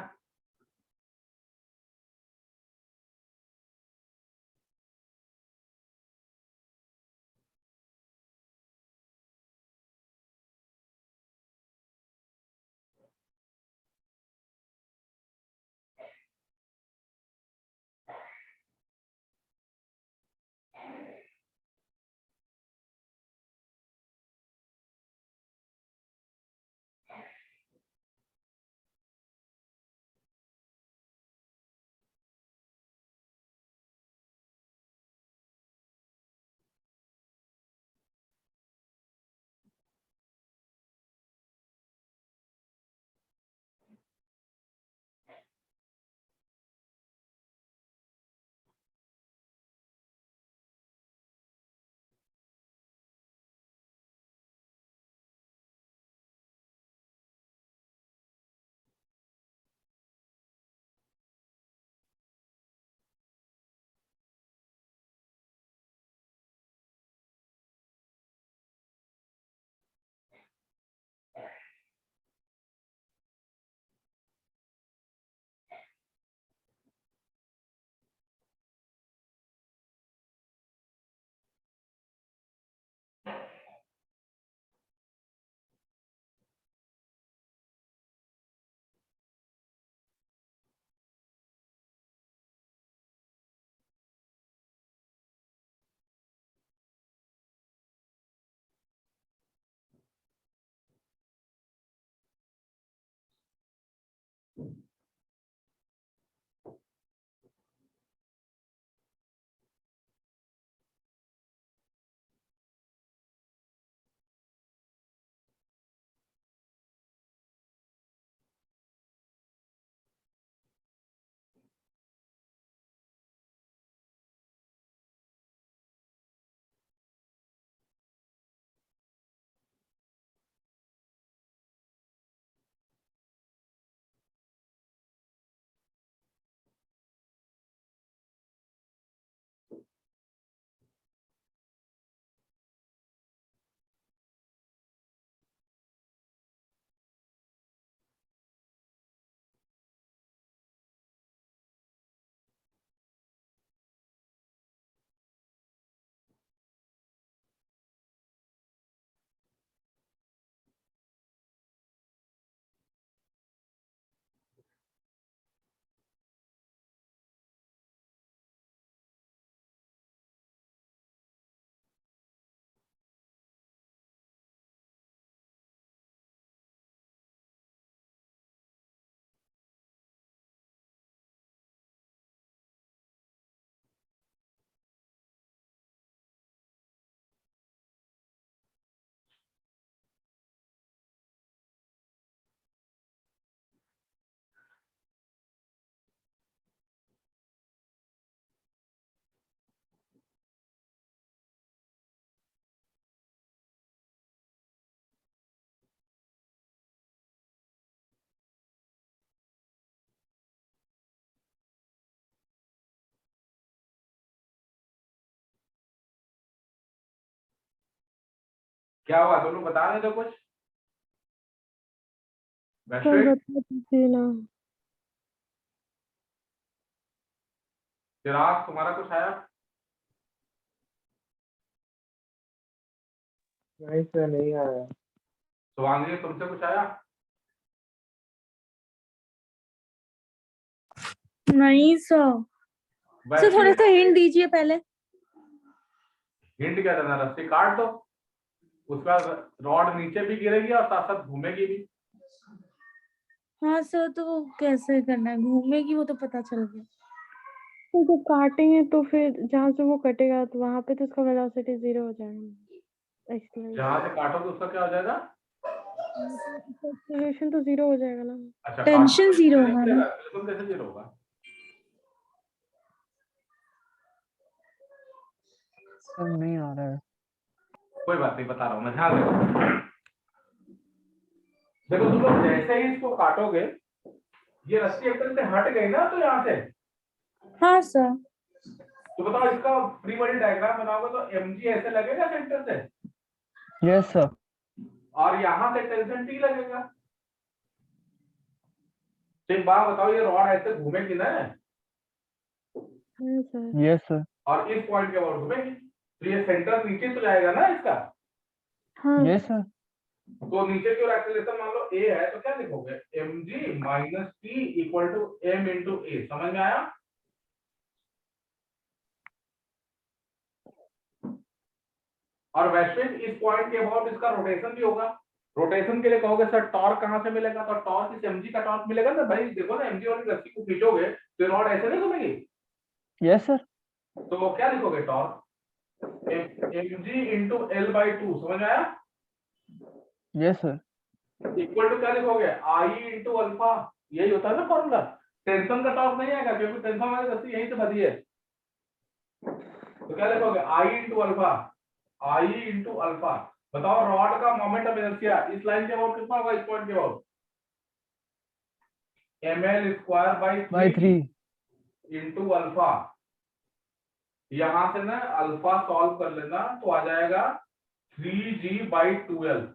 क्या हुआ, दोनों बता रहे थे कुछ? तो वैश्विक, बता दीजिए ना। चिराग, तुम्हारा कुछ आया? नहीं सर, नहीं आया। शुभांगी, तुमसे कुछ आया? नहीं सर। सर थोड़ा सा हिंट दीजिए पहले। हिंट क्या देना? रस्सी काट दो, उसका रॉड नीचे भी गिरेगी और साथ साथ घूमेगी भी। हाँ सर, तो वो कैसे करना है? घूमेगी वो तो पता चल गया। तो जब काटेंगे तो फिर जहाँ से वो कटेगा तो वहां पे तो उसका वेलोसिटी 0 हो जाएगा। जहां से काटोगे उसका क्या हो जाएगा? एक्सेलरेशन तो 0 हो जाएगा ना। अच्छा, टेंशन 0 होगा ना। बिल्कुल, कैसे जीरो होगा? सर नहीं आ रहा है। कोई बात नहीं, बता रहा हूँ मैं, ध्यान देखो। देखो तुम लोग जैसे ही इसको काटोगे, ये रस्सी एकदम से हट गई ना, तो यहाँ से हाँ सर। तो बताओ इसका फ्री बॉडी डायग्राम बनाओगे तो mg ऐसे लगेगा सेंटर से, यस सर। और यहां से टेंशन टी लगेगा। तो एक बात बताओ, ये रॉड ऐसे घूमेगी ना, हाँ सर। Yes sir. और इस पॉइंट के अबाउट घूमेगी, तो ये सेंटर नीचे तो जाएगा ना इसका। हाँ यस सर। तो नीचे की ओर एक्सेलरेशन मान लो a है, तो क्या लिखोगे, mg minus T equal to m into A. समझ में आया? और वैश्विक इस पॉइंट के अबाउट इसका रोटेशन भी होगा। रोटेशन के लिए कहोगे सर टॉर्क कहां से मिलेगा, तो टॉर्क इस mg का टॉर्क मिलेगा ना भाई। देखो ना, mg वाली रस्सी को खींचोगे तो रॉड ऐसे नहीं घूमेगी। Yes sir. तो क्या लिखोगे, torque mg into L by two. समझ में आया? Yes sir. इक्वल टू क्या लिखोगे, आई इंटू अल्फा। यही होता है ना फॉर्मूला। टेंशन का टॉर्क नहीं आएगा क्योंकि टेंशन वाली रस्सी यहीं से बधी है। तो क्या लिखोगे, आई इंटू अल्फा, आई इंटू अल्फा। बताओ रॉड का मोमेंट ऑफ इनर्शिया इस लाइन के अबाउट कितना होगा, इस पॉइंट के about, ml square by by 3। Into alpha. यहां से ना अल्फा सॉल्व कर लेना तो आ जाएगा 3g/12।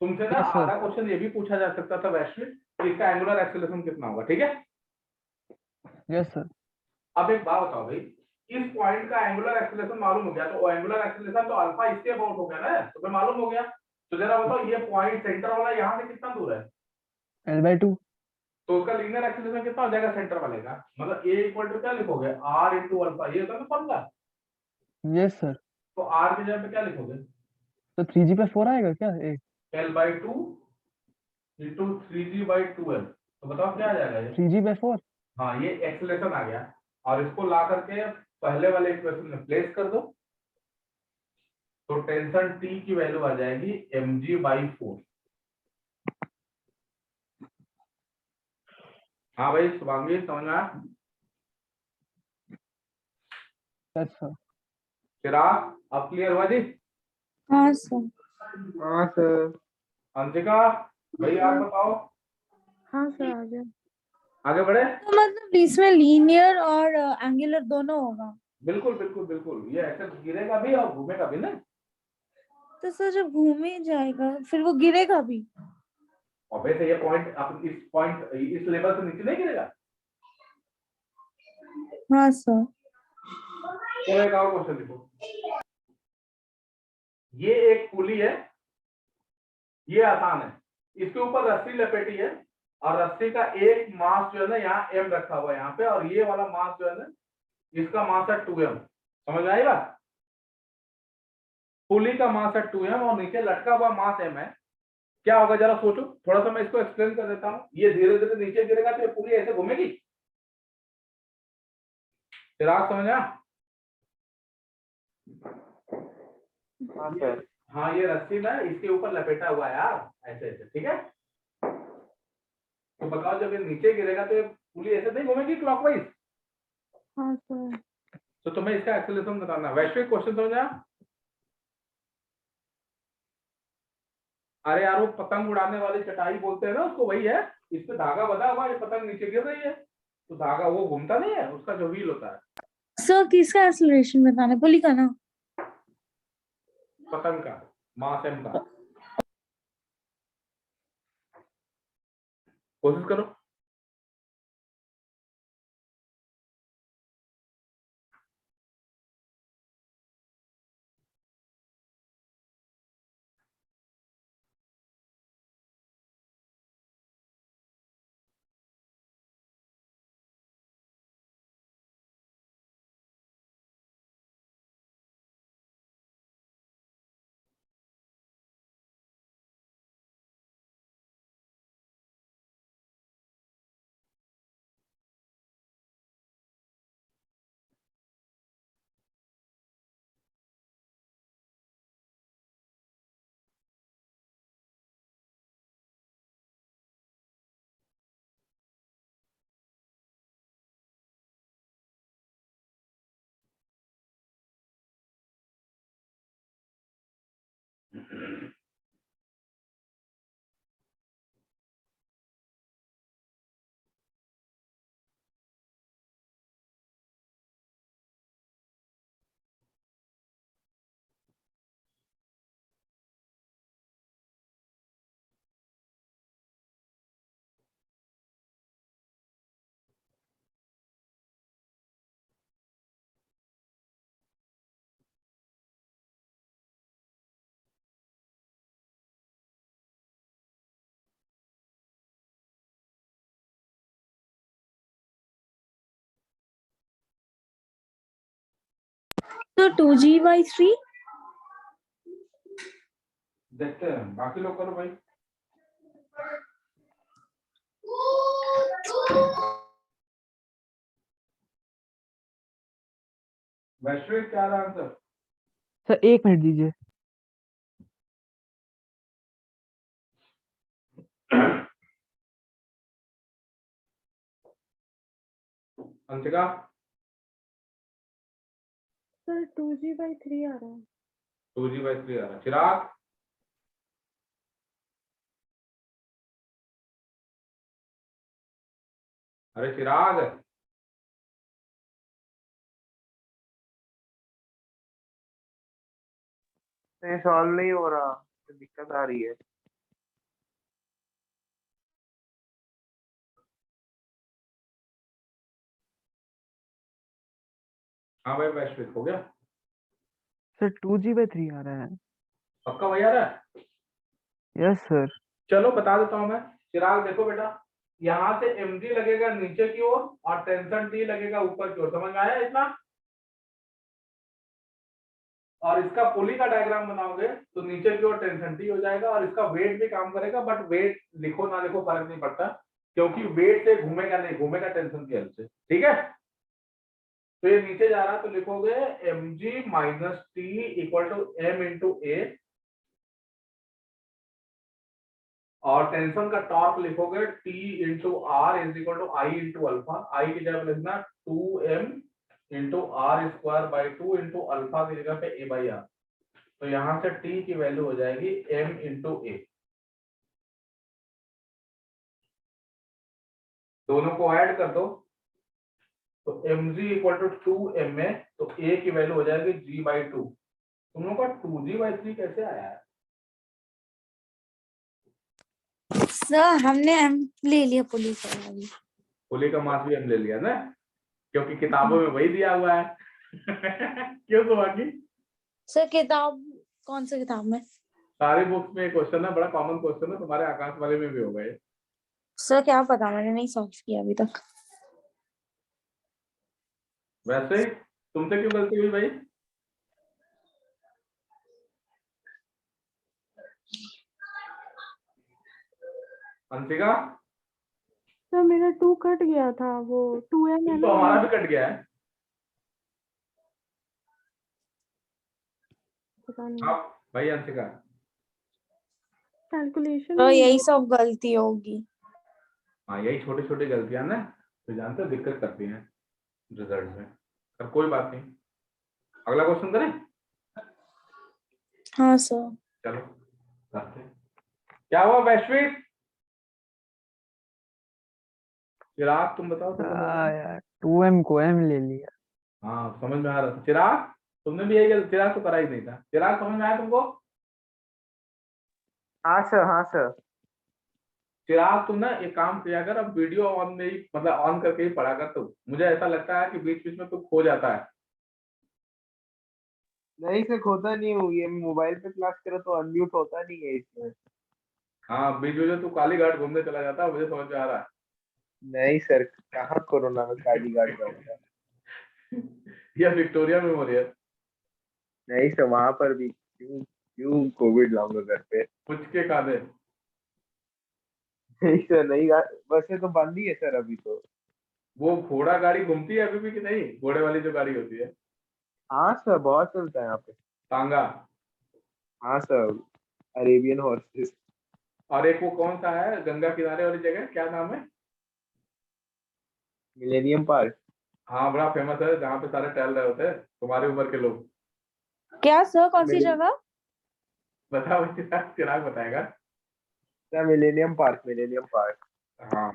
तुमसे ना यस सर। आधा क्वेश्चन ये भी पूछा जा सकता था वैश्विक, कि इसका एंगुलर एक्सेलरेशन कितना होगा। ठीक है, यस सर। अब एक बात बताओ भाई, इस पॉइंट का एंगुलर एक्सेलरेशन मालूम हो गया, तो एंगुलर एक्सेलरेशन तो अल्फा इसके अबाउट हो गया ना, तुम्हें मालूम हो गया। तो जरा बताओ ये पॉइंट सेंटर वाला यहाँ से कितना दूर है, L/2। तो उसका लीनियर एक्सेलरेशन कितना हो जाएगा सेंटर वाले का। मतलब a इक्वल टू क्या लिखोगे, r इंटू अल्फा। ये होता है ना फॉर्मूला। Yes sir. तो r की जगह पे क्या लिखोगे, तो 3g/4 आएगा क्या ए? l/2 into 3g/12। तो बताओ क्या आ जाएगा ये। 3g/4। हाँ, ये एक्सेलरेशन आ गया, और इसको ला करके पहले वाले इक्वेशन में प्लेस कर दो, तो टेंशन T की वैल्यू आ जाएगी mg/4। हाँ भाई शुभांगी, समझ में आया? Yes sir. चिराग अब क्लियर हुआ जी? हाँ सर। हाँ सर। अंशिका भाई आप बताओ, हाँ सर आ गया। आगे बढ़े। तो मतलब इसमें लीनियर और एंगुलर दोनों होगा। बिल्कुल बिल्कुल बिल्कुल, ये ऐसे गिरेगा भी और घूमेगा भी ना। तो सर जब घूमे जाएगा फिर वो गिरेगा भी। और वैसे ये पॉइंट इस लेवल से नीचे नहीं गिरेगा। हाँ सर। तो एक और क्वेश्चन लिखो, ये एक पुली है, ये आसान है, इसके ऊपर रस्सी लपेटी है, और रस्सी का एक मास जो है ना यहाँ m रखा हुआ है यहाँ पे, और ये वाला मास जो है ना इसका मास है 2m। समझ में आई बात? पुली का मास है 2m और नीचे लटका हुआ मास m है। क्या होगा जरा सोचो, थोड़ा सा मैं इसको एक्सप्लेन कर देता हूँ। ये धीरे धीरे नीचे गिरेगा तो ये पुली ऐसे घूमेगी। चिराग समझ आया? हाँ सर। हाँ, ये रस्सी ना इसके ऊपर लपेटा हुआ है यार, ऐसे ऐसे। ठीक है, तो बताओ जब ये नीचे गिरेगा तो ये पुली ऐसे नहीं घूमेगी क्लॉकवाइज। हाँ सर। तो तुम्हें इसका एक्सेलरेशन बताना। वैश्विक क्वेश्चन समझ आया? अरे यार वो पतंग उड़ाने वाली चटाई बोलते हैं ना उसको, वही है। इस पे धागा बंधा हुआ है, ये पतंग नीचे गिर रही है, तो धागा वो घूमता नहीं है, उसका जो व्हील होता है सर किसका एक्सेलरेशन बताना है, पुली का ना? पतंग का, मास एम का। कोशिश करो। सर 2G/3 देखते हैं, बाकी लोग करो भाई। वैश्विक क्या रहा आंसर? सर 1 मिनट दीजिए। अंशिका सर 2G/3 आ रहा है। 2G/3 आ रहा है। चिराग अरे चिराग ये सॉल्व नहीं हो रहा, तो दिक्कत आ रही है। हाँ भाई वैश्विक हो गया सर 2G/3 आ रहा है। पक्का भैया रहा है? Yes sir. चलो बता देता हूँ मैं। चिराग देखो बेटा, यहाँ से mg लगेगा नीचे की ओर और टेंशन t लगेगा ऊपर की ओर। समझ में आया इतना? और इसका पुली का डायग्राम बनाओगे तो नीचे की ओर टेंशन t हो जाएगा और इसका वेट भी काम करेगा, बट वेट लिखो ना लिखो फर्क नहीं पड़ता, क्योंकि वेट से घूमेगा नहीं, घूमेगा टेंशन की हेल्प से। ठीक है, तो ये नीचे जा रहा तो लिखोगे mg minus t equal to m into a, और टेंशन का टॉर्क लिखोगे T into R is equal to I into alpha. I की जगह लिखना 2m into R square by 2 into alpha की जगह पे a बाई आर। तो यहां से T की वैल्यू हो जाएगी m इंटू a। दोनों को ऐड कर दो तो mg इक्वल टू 2ma, तो a की वैल्यू हो जाएगी g बाई 2। तुम लोग का 2G/3 कैसे आया है? सर हमने M ले लिया पुलिस वाला भी। पुली का मास भी हम ले लिया ना, क्योंकि किताबों में वही दिया हुआ है। क्यों तो बाकी सर किताब कौन सी किताब में? सारी बुक्स में क्वेश्चन है, बड़ा कॉमन क्वेश्चन है, तुम्हारे आकाश वाले में भी होगा ये। सर क्या पता, मैंने नहीं सॉल्व किया अभी तक। वैसे ही तुमसे क्यों गलती हुई भाई? अंशिका सर मेरा 2 कट गया था, वो 2M है तो ना। हमारा भी कट गया है। पता नहीं हाँ भाई अंशिका, कैलकुलेशन। तो यही सब गलती होगी। हाँ यही छोटी छोटी गलतियां ना तो जानते हो दिक्कत करती हैं रिजल्ट में। पर कोई बात नहीं, अगला क्वेश्चन करें? हाँ सर। चलो करते हैं। क्या हुआ वैश्विक? चिराग तुम बताओ यार 2M को M ले लिया। हाँ समझ में आ रहा था। चिराग तुमने भी यही चिराग तो करा ही नहीं था। चिराग समझ में आया तुमको? हाँ सर, हाँ सर। चिराग तुम ना एक काम किया कर, अब वीडियो ऑन में ही मतलब ऑन करके ही पढ़ा कर। तो मुझे ऐसा लगता है कि बीच बीच में तो खो जाता है। नहीं सर, खोता नहीं हूँ, ये मोबाइल पे क्लास करो तो अनम्यूट होता नहीं है इसमें। हाँ बीच बीच में तू काली घाट घूमने चला जाता है, मुझे समझ में आ रहा है। नहीं सर, कहाँ कोरोना में कालीघाट जाऊंगा। या विक्टोरिया मेमोरियल। नहीं सर, वहां पर भी क्यों क्यों कोविड लाऊंगा घर पे। कुछ के कादे। नहीं सर, नहीं वैसे तो बंद ही है सर अभी तो। वो घोड़ा गाड़ी घूमती है अभी भी कि नहीं? घोड़े वाली जो गाड़ी होती है, हाँ सर, बहुत चलता है यहाँ पे। तांगा। हाँ सर, अरेबियन हॉर्सेस। और एक वो कौन सा है गंगा किनारे वाली जगह, क्या नाम है? Millennium park. हाँ बड़ा फेमस है, जहाँ पे सारे टहल रहे होते हैं तुम्हारी उम्र के लोग। क्या सर, कौन सी मिले- जगह? बताओ चिराग, चिराग बताएगा। Sir millennium park, millennium park हाँ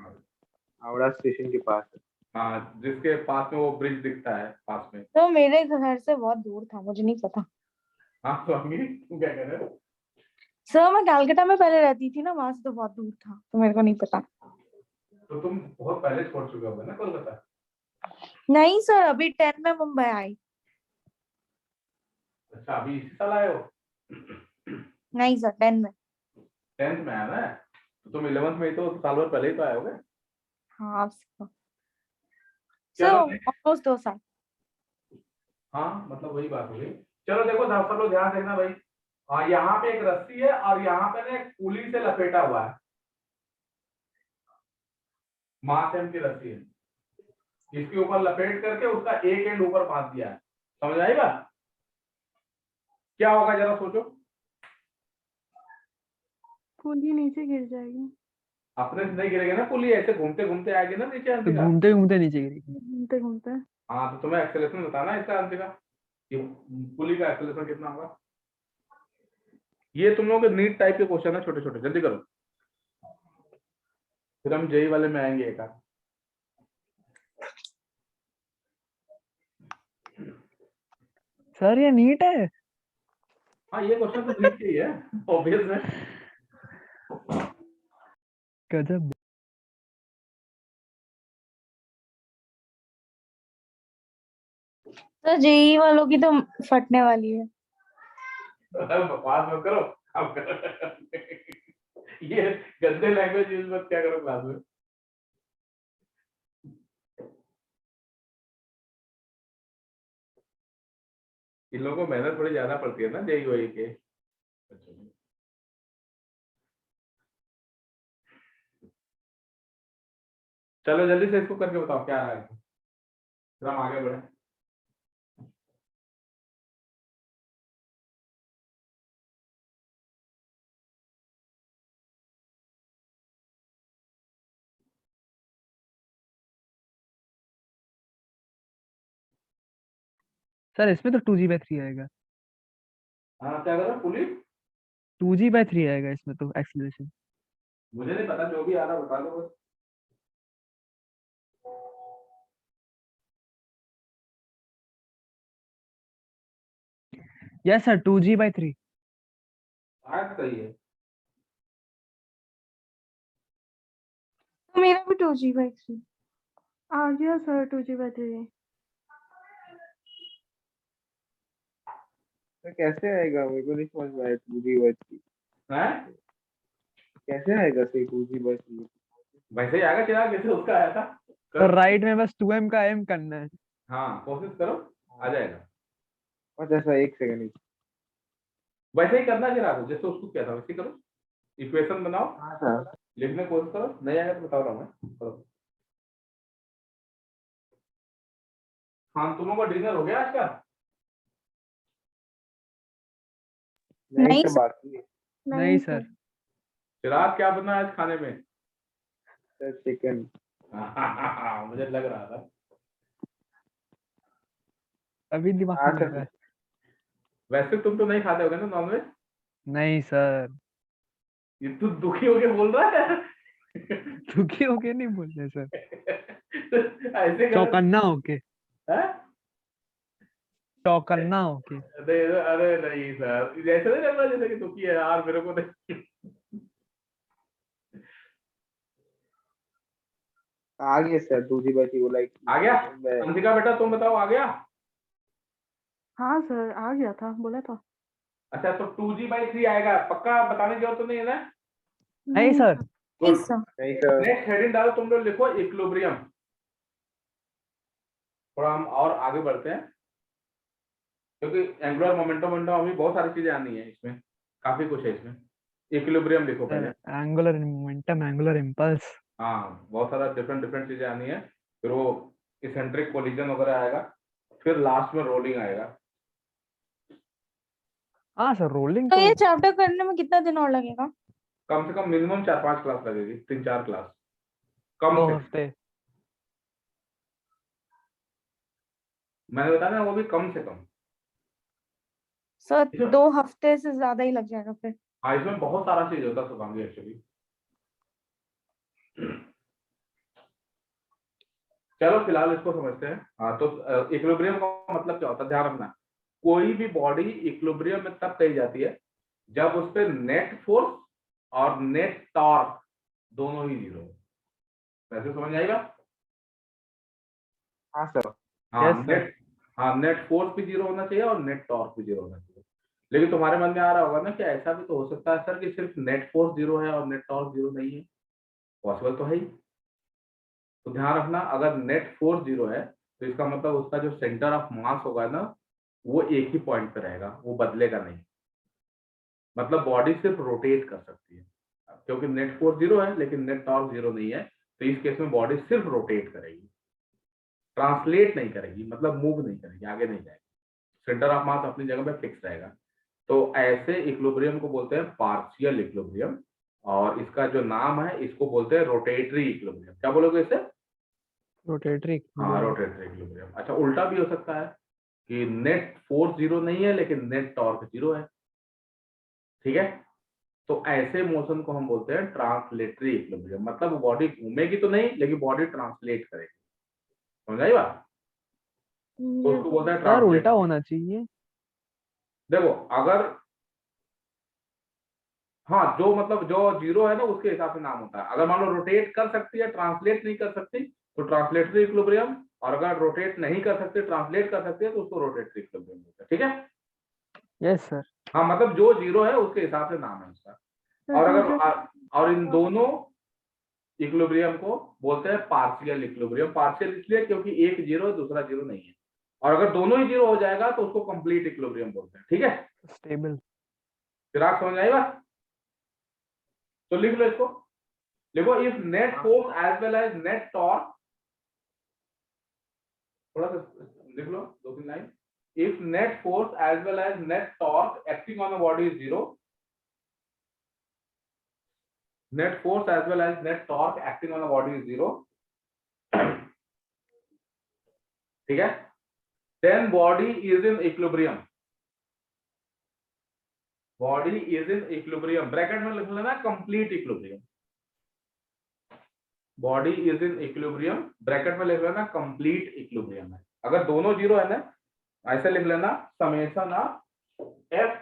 हावड़ा स्टेशन के पास है। हाँ, जिसके पास में वो ब्रिज दिखता है पास में। तो मेरे घर से बहुत दूर था, मुझे नहीं पता। हाँ तो अमीर तुम क्या कह रहे हो? सर मैं कलकत्ता में पहले रहती थी ना, वहां से तो बहुत दूर था, तो मेरे को नहीं पता। तो तुम बहुत पहले छोड़ चुके हो ना कोलकाता? नहीं सर, अभी 10 में मुंबई आई। अच्छा अभी इसी साल आए हो? नहीं सर, 10 में। 10th में आया ना, तो तुम 11th में ही तो साल भर पहले ही तो आए होगे। हाँ सर, चलो ऑलमोस्ट 2 साल। हाँ मतलब वही बात हो गई। चलो देखो सब लोग ध्यान देना भाई। यहाँ पे एक रस्सी है और यहाँ पे ना एक पुली से लपेटा हुआ है, मास एम की रस्सी है, इसके ऊपर लपेट करके उसका एक एंड ऊपर बांध दिया है। समझ आई बात? क्या होगा जरा सोचो। पुली नीचे गिर जाएगी। अपने से नहीं गिरेगी ना पुली, ऐसे घूमते घूमते आएगी ना नीचे तो अंतिका। घूमते घूमते नीचे गिरेगी। घूमते घूमते। हाँ तो तुम्हें एक्सेलेरेशन बताना है इसका अंतिका, ये पुली का एक्सेलेरेशन कितना होगा। ये तुम लोगों के नीट टाइप के क्वेश्चन है, छोटे छोटे, जल्दी करो, फिर हम जेई वाले में आएंगे एक आध। सर ये नीट है? हाँ ये क्वेश्चन तो नीट के ही है, ऑब्वियस है। गजब। तो जेई वालों की तो फटने वाली है। बकवास मत करो अब। ये गंदे लैंग्वेज यूज मत क्या करो क्लास में। इन लोगों को मेहनत थोड़ी ज्यादा पड़ती है ना जेई वही के। चलो जल्दी से इसको करके बताओ क्या रहा है, फिर हम आगे बढ़े। सर इसमें तो 2G/3 आएगा। हाँ क्या करो पुलिस, 2G/3 आएगा इसमें तो एक्सीलरेशन। मुझे नहीं पता, जो भी आ रहा बता दो बस। Yes sir 2G/3। शायद सही है। तो मेरा भी 2G/3 आ गया सर। 2G/3 तो कैसे आएगा, मेरे को नहीं समझ में आया। 2G/3 हैं? कैसे आएगा सही 2G/3? वैसे ही आएगा चिराग जैसे उसका आया था। तो राइट में बस 2M का M करना है। हाँ कोशिश करो, आ जाएगा। बस ऐसा, एक सेकंड। वैसे ही करना चिराग, जैसे उसको किया था वैसे ही करो, इक्वेशन बनाओ, हाँ सर। लिखने की कोशिश करो, नहीं आएगा तो बता रहा हूँ मैं, करो। हाँ तुम लोगों का डिनर हो गया आज का? नहीं नहीं सर, बाकी है नहीं सर। चिराग क्या बना आज खाने में? सर। चिकन। मुझे लग रहा था। अभी दिमाग हाँ में लग सर। रहा है। वैसे तुम तो नहीं खाते होगे ना नॉनवेज? नहीं सर। ये तू दुखी होके बोल रहा है। दुखी होके नहीं बोल रहे सर, ऐसे कर। चौकन्ना होके। हैं? चौकन्ना होके। अरे अरे नहीं सर, जैसे नहीं लग रहा जैसे कि दुखी है यार मेरे को नहीं। आ गया सर 2G/3 बोला। आ गया? अंशिका बेटा तुम बताओ, आ गया? हाँ सर आ गया था, बोला था। अच्छा तो 2G/3 आएगा पक्का, बताने की जरूरत तो नहीं है ना? नहीं सर। नहीं सर। नहीं सर। नेक्स्ट हेडिंग डालो तुम लोग, लिखो इक्विलिब्रियम। थोड़ा हम और आगे बढ़ते हैं क्योंकि एंगुलर मोमेंटम अभी बहुत सारी चीजें आनी है इसमें, काफी कुछ है इसमें। इक्विलिब्रियम लिखो पहले। Angular momentum, angular impulse. हाँ बहुत सारा डिफरेंट डिफरेंट चीजें आनी है, फिर वो इसेंट्रिक कोलिजन वगैरह आएगा, फिर लास्ट में रोलिंग आएगा। हाँ सर रोलिंग तो तो ये चैप्टर करने में कितना दिन और लगेगा? कम से कम मिनिमम 4-5 क्लास लगेगी, 3-4 क्लास कम 2 से। हफ्ते। मैंने बताया ना, वो भी कम से कम। सर 2 हफ्ते से ज्यादा ही लग जाएगा फिर। हाँ इसमें बहुत सारा चीज होता है शुभांगी एक्चुअली। चलो फिलहाल इसको समझते हैं। हाँ तो इक्विलिब्रियम का मतलब क्या होता है, ध्यान रखना। कोई भी बॉडी इक्विलिब्रियम में तब कही जाती है जब उस पर नेट फोर्स और नेट टॉर्क दोनों ही जीरो हो। वैसे समझ आएगा? हाँ सर। हाँ यस सर। नेट, हाँ नेट फोर्स भी जीरो होना चाहिए और नेट टॉर्क भी जीरो होना चाहिए। लेकिन तुम्हारे मन में आ रहा होगा ना कि ऐसा भी तो हो सकता है सर कि सिर्फ नेट फोर्स जीरो है और नेट टॉर्क जीरो नहीं है। पॉसिबल तो है ही। तो ध्यान रखना, अगर नेट फोर्स जीरो है तो इसका मतलब उसका जो सेंटर ऑफ मास होगा ना वो एक ही पॉइंट पे रहेगा, वो बदलेगा नहीं। मतलब बॉडी सिर्फ रोटेट कर सकती है, क्योंकि नेट फोर्स 0 है लेकिन नेट टॉर्क 0 नहीं है, तो इस केस में बॉडी सिर्फ रोटेट करेगी, ट्रांसलेट नहीं करेगी, मतलब मूव नहीं करेगी, आगे नहीं जाएगी। सेंटर ऑफ मास अपनी जगह पे फिक्स रहेगा। तो ऐसे इक्विलिब्रियम को बोलते हैं पार्शियल इक्विलिब्रियम, और इसका जो नाम है इसको बोलते हैं रोटेटरी इक्विलिब्रियम। क्या बोलोगे इसे? रोटेटरी हाँ, रोटेटरी इक्विलिब्रियम। अच्छा, उल्टा भी हो सकता है कि नेट फोर्स 0 नहीं है लेकिन नेट टॉर्क 0 है। ठीक है, तो ऐसे मोशन को हम बोलते हैं ट्रांसलेटरी इक्विलिब्रियम। मतलब बॉडी घूमेगी तो नहीं लेकिन बॉडी ट्रांसलेट करेगी। समझ आई बात? तो उसको बोलते हैं यार उल्टा ट्रांसलेटरी। होना चाहिए। देखो, अगर हाँ, जो मतलब जो 0 है ना उसके हिसाब से नाम होता है। अगर मान लो रोटेट कर सकती है, ट्रांसलेट नहीं कर सकती, तो ट्रांसलेटरी इक्विलिब्रियम। और अगर रोटेट नहीं कर सकते, ट्रांसलेट कर सकते हैं, तो उसको रोटेटरी इक्विलिब्रियम बोलते हैं। ठीक है, यस सर। हाँ, मतलब जो 0 है उसके हिसाब से नाम है उसका। और अगर और इन दोनों इक्विलिब्रियम को बोलते हैं पार्शियल इक्विलिब्रियम। पार्शियल इसलिए क्योंकि एक 0 है, दूसरा 0 नहीं है। और अगर दोनों ही 0 हो जाएगा तो उसको कंप्लीट इक्विलिब्रियम बोलते हैं। ठीक है, स्टेबल। फिर आप समझ आएगा? तो लिख लो इसको। देखो, if net force as well as net torque, थोड़ा सा लिख लो, 2-3 line. If net force as well as net torque acting on the body is 0, net force as well as net torque acting on the body is 0, ठीक है, then body is in equilibrium, body is in equilibrium, bracket में लिख लेना complete equilibrium, body is in equilibrium, bracket में लिख लेना complete equilibrium है। अगर दोनों 0 है ना, ऐसे लिख लेना समेशन ऑफ f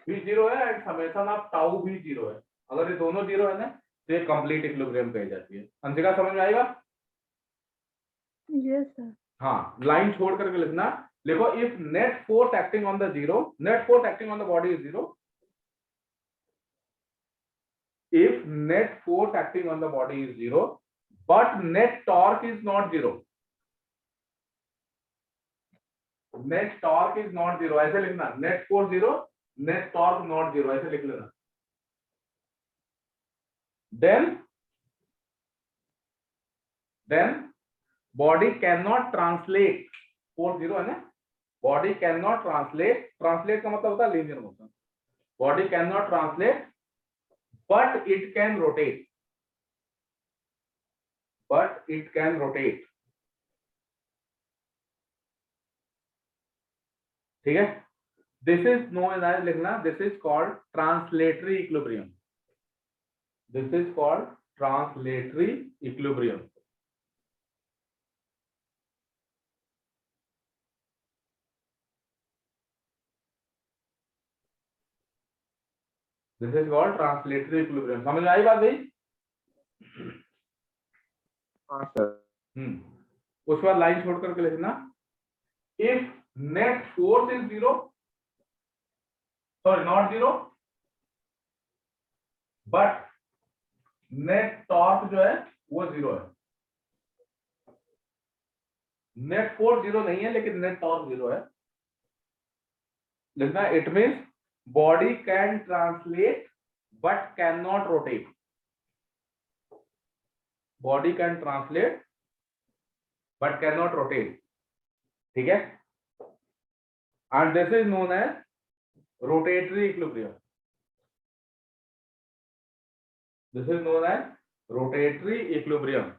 भी 0 है एंड समेशन ऑफ टाउ भी 0 है। अगर ये दोनों 0 है ना तो ये कंप्लीट इक्विलिब्रियम कही जाती है। अंशिका, समझ में आएगा? Yes sir. हाँ, लाइन छोड़ करके लिखना। देखो, if net force acting on the 0, net force acting on the body is 0, if net force acting on the body is 0 but net torque is not 0, net torque is not 0, ऐसे लिखना, net force 0, net torque not 0, ऐसे लिख लेना। then body cannot translate, force 0 है ना, body cannot translate, translate का मतलब होता है linear motion, body cannot translate but it can rotate, but it can rotate। ठीक है, दिस इज नोन एज, लिखना, this is called translatory equilibrium, this is called translatory equilibrium. This is called translatory equilibrium. समझ में आई बात भाई? हाँ sir. उसके बाद लाइन छोड़ करके लिखना, if net force is 0, sorry not 0, but net torque जो है वो 0 है। नेट फोर्स 0 नहीं है लेकिन नेट टॉर्क 0 है, लिखना, it means body can translate but can not rotate, body can translate but can not rotate. ठीक है, and this is known as rotatory equilibrium, this is known as rotatory equilibrium.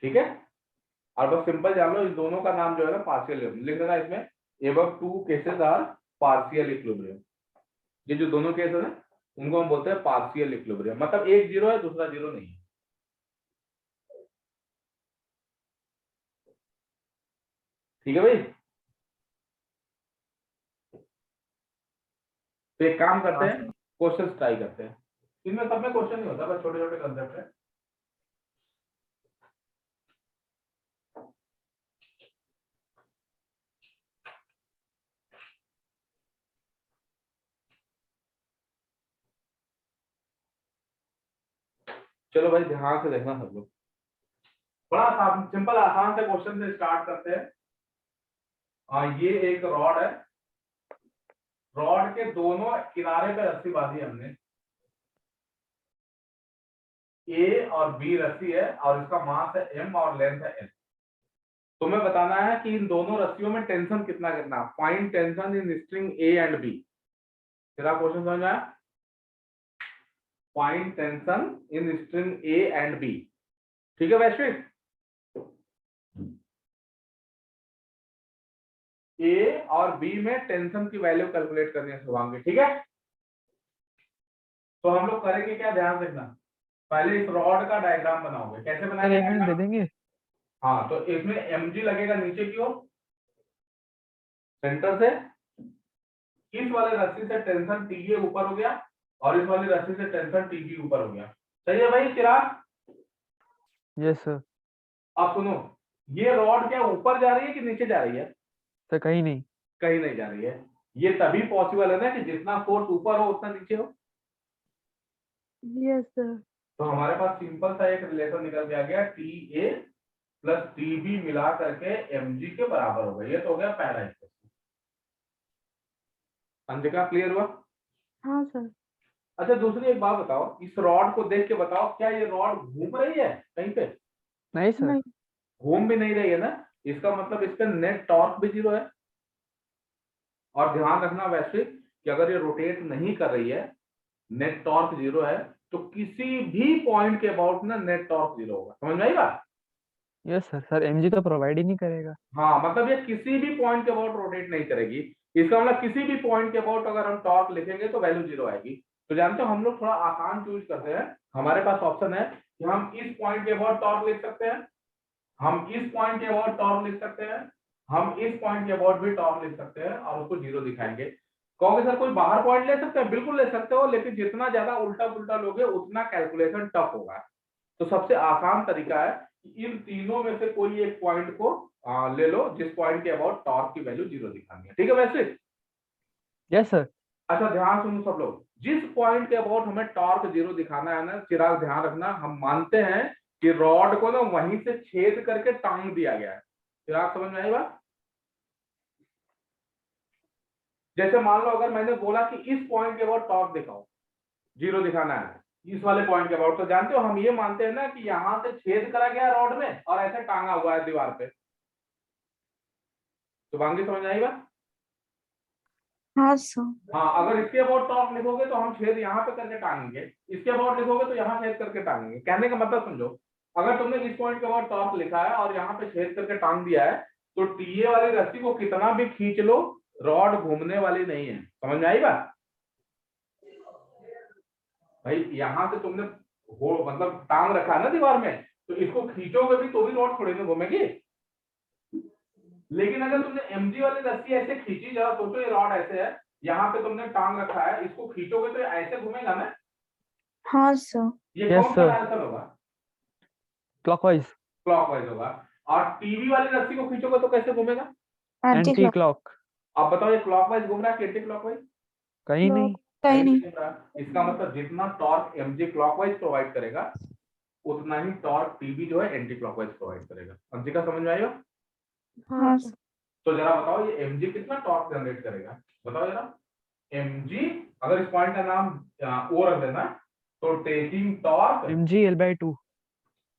ठीक है, और बस simple जान लो, इस दोनों का नाम जो है ना पार्शियल लिख देना इसमें, above two cases are partial equilibrium. ये जो दोनों केस है ना उनको हम बोलते हैं पार्शियल इक्विलिब्रियम, मतलब एक 0 है दूसरा 0 नहीं है। ठीक है भाई, तो एक काम करते हैं, क्वेश्चन ट्राई करते हैं। इनमें सब में क्वेश्चन नहीं होता, बस छोटे छोटे कंसेप्ट है। चलो भाई, ध्यान से देखना सब लोग, बड़ा सिंपल आसान से क्वेश्चन से स्टार्ट करते हैं। ये एक रॉड है, रॉड के दोनों किनारे पे रस्सी बांधी हमने, ए और बी रस्सी है और इसका मास है m और लेंथ है l। तुम्हें बताना है कि इन दोनों रस्सियों में टेंशन कितना कितना, find tension in string A and B. तेरा क्वेश्चन समझ आया? Find tension in string A and B. ठीक है वैश्विक? ए और बी में टेंशन की वैल्यू कैलकुलेट करनी है शुभांगी, ठीक है? तो हम लोग करेंगे क्या, ध्यान रखना, पहले इस रॉड का डायग्राम बनाओगे। कैसे सर बनाएंगे? 1 मिनट दे देंगे? हाँ, तो इसमें mg लगेगा नीचे की ओर सेंटर से, इस वाले रस्सी से टेंशन टीए ऊपर हो गया और इस वाली रस्सी से टेंशन टीबी ऊपर हो गया। सही है भाई चिराग? Yes sir. अब सुनो, ये रॉड क्या ऊपर जा रही है कि नीचे जा रही है? सर कहीं नहीं। कहीं नहीं जा रही है। ये तभी पॉसिबल है ना कि जितना फोर्स ऊपर हो उतना नीचे हो। Yes sir. तो हमारे पास सिंपल सा एक रिलेशन निकल के आ गया, T A plus T B मिला करके mg के बराबर हो गया। ये तो हो गया पहला इक्वेशन। अंजिका क्लियर हुआ? हाँ सर। अच्छा दूसरी एक बात बताओ, इस रॉड को देख के बताओ, क्या ये रॉड घूम रही है कहीं पे? नहीं सर। नहीं। घूम भी नहीं रही है ना, इसका मतलब इस पे नेट टॉर्क भी 0 है। और ध्यान रखना वैश्विक कि अगर ये रोटेट नहीं कर रही है, नेट टॉर्क 0 है, तो किसी भी पॉइंट के अबाउट ना नेट टॉर्क 0 होगा। समझ में आई बात? Yes sir. सर mg तो प्रोवाइड ही नहीं करेगा। हाँ, मतलब ये किसी भी पॉइंट के अबाउट रोटेट नहीं करेगी। इसका मतलब किसी भी पॉइंट के अबाउट अगर हम टॉर्क लिखेंगे तो वैल्यू 0 आएगी। तो जानते हो हम लोग थोड़ा आसान चूज करते हैं। हमारे पास ऑप्शन है कि हम इस पॉइंट के अबाउट टॉर्क लिख सकते हैं, हम इस पॉइंट के अबाउट टॉर्क लिख सकते हैं, हम इस पॉइंट के अबाउट भी टॉर्क लिख सकते हैं और उसको 0 दिखाएंगे। कहोगे सर कोई बाहर पॉइंट ले सकते हैं? बिल्कुल ले सकते हो, लेकिन जितना ज्यादा उल्टा पुल्टा लोगे उतना कैलकुलेशन टफ होगा। तो सबसे आसान तरीका है कि इन तीनों में से कोई एक पॉइंट को ले लो जिस पॉइंट के अबाउट टॉर्क की वैल्यू 0 दिखानी है। ठीक है वैसे? Yes sir. अच्छा ध्यान सुनो सब लोग, जिस पॉइंट के अबाउट हमें टॉर्क 0 दिखाना है ना, चिराग ध्यान रखना, हम मानते हैं कि रॉड को ना वहीं से छेद करके टांग दिया गया है। चिराग समझ में आई बात? जैसे मान लो अगर मैंने बोला कि इस पॉइंट के अबाउट टॉर्क दिखाओ, 0 दिखाना है इस वाले पॉइंट के अबाउट, तो जानते हो हम ये मानते हैं ना कि यहां से छेद करा गया रॉड में और ऐसे टांगा हुआ है दीवार पे। तो बांगी समझ आई बात? हाँ सर। हाँ, अगर इसके अबाउट टॉर्क लिखोगे तो हम छेद यहाँ पे करके टांगेंगे, इसके अबाउट लिखोगे तो यहाँ छेद करके टांगेंगे। कहने का मतलब समझो, अगर तुमने इस पॉइंट के अबाउट टॉर्क लिखा है और यहाँ पे छेद करके टांग दिया है, तो टीए वाली रस्सी को कितना भी खींच लो, रॉड घूमने वाली नहीं है। समझ में आई बात? भाई यहाँ से तुमने मतलब टांग रखा है ना दीवार में, तो इसको खींचोगे भी तो भी रॉड थोड़ी ना घूमेगी। लेकिन अगर तुमने mg वाली रस्सी ऐसे खींची, जरा सोचो ये रॉड ऐसे है, यहाँ पे तुमने टांग रखा है, इसको खींचोगे तो ऐसे घूमेगा ना? हाँ सर। ये Yes, कौन सा sir. डायरेक्शन होगा? क्लॉकवाइज। क्लॉकवाइज होगा। और टीवी वाली रस्सी को खींचोगे तो कैसे घूमेगा? Anti clock. अब बताओ ये क्लॉकवाइज घूम रहा है कि एंटी क्लॉकवाइज? कहीं नहीं। कहीं नहीं। घूम रहा है। इसका मतलब जितना टॉर्क mg क्लॉकवाइज प्रोवाइड करेगा उतना ही टॉर्क टीवी जो है एंटी क्लॉकवाइज प्रोवाइड करेगा। अंजिका समझ में आएगा? हाँ सर। तो जरा बताओ ये mg कितना टॉर्क जनरेट करेगा, बताओ जरा। mg, अगर इस पॉइंट का नाम ओ रख देना, तो taking torque mg L/2।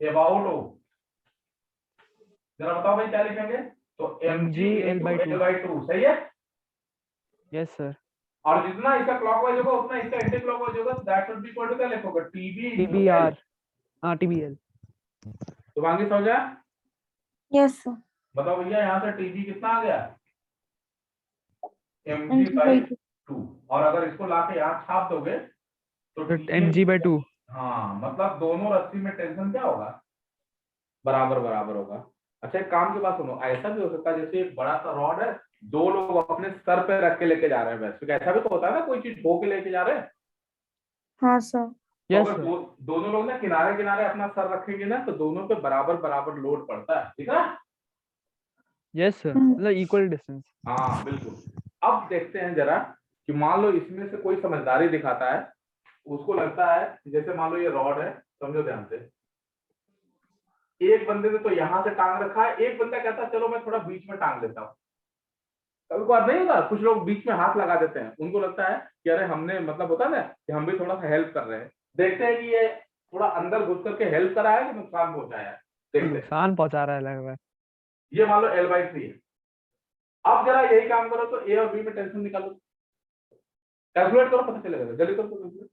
About O. जरा बताओ भाई क्या लिखेंगे? तो mg L/2। सही है? Yes sir. और जितना इसका क्लॉकवाइज होगा उतना इसका एंटी क्लॉकवाइज होगा। That should be equal to क्या लिखोगे? TBR। हाँ TBL। तो बाकी समझ आया? Yes sir. बताओ भैया यहाँ से टीबी कितना आ गया? mg/2। और अगर इसको लाके यहाँ छाप दोगे तो mg/2। हाँ, मतलब दोनों रस्सी में टेंशन क्या होगा? बराबर बराबर होगा। अच्छा एक काम की बात सुनो, ऐसा भी हो सकता है जैसे एक बड़ा सा रॉड है, दो लोग अपने सर पे रख के लेके जा रहे हैं, वैसे ऐसा भी तो होता है ना, कोई चीज ढो के लेके जा रहे हैं। हाँ सर। तो यस अगर सर। दोनों लोग ना किनारे किनारे अपना सर रखेंगे ना, तो दोनों पे बराबर बराबर लोड पड़ता है, ठीक है? यस सर, मतलब इक्वल डिस्टेंस। हाँ बिल्कुल। अब देखते हैं जरा कि मान लो इसमें से कोई समझदारी दिखाता है, उसको लगता है जैसे मान लो ये रॉड है, समझो ध्यान से, एक बंदे ने तो यहाँ से टांग रखा है, एक बंदा कहता है चलो मैं थोड़ा बीच में टांग लेता हूँ। कभी कभार नहीं होता, कुछ लोग बीच में हाथ लगा देते हैं, उनको लगता है कि अरे हमने मतलब होता है ना कि हम भी थोड़ा सा हेल्प कर रहे हैं। देखते हैं कि ये थोड़ा अंदर घुस करके हेल्प करा है कि नुकसान पहुंचाया है, देखते हैं। नुकसान पहुंचा रहा है लग रहा है। ये मान लो L/3 है। अब जरा यही काम करो तो A और B में टेंशन निकालो, कैलकुलेट करो, पता चलेगा, जल्दी करो कैलकुलेट।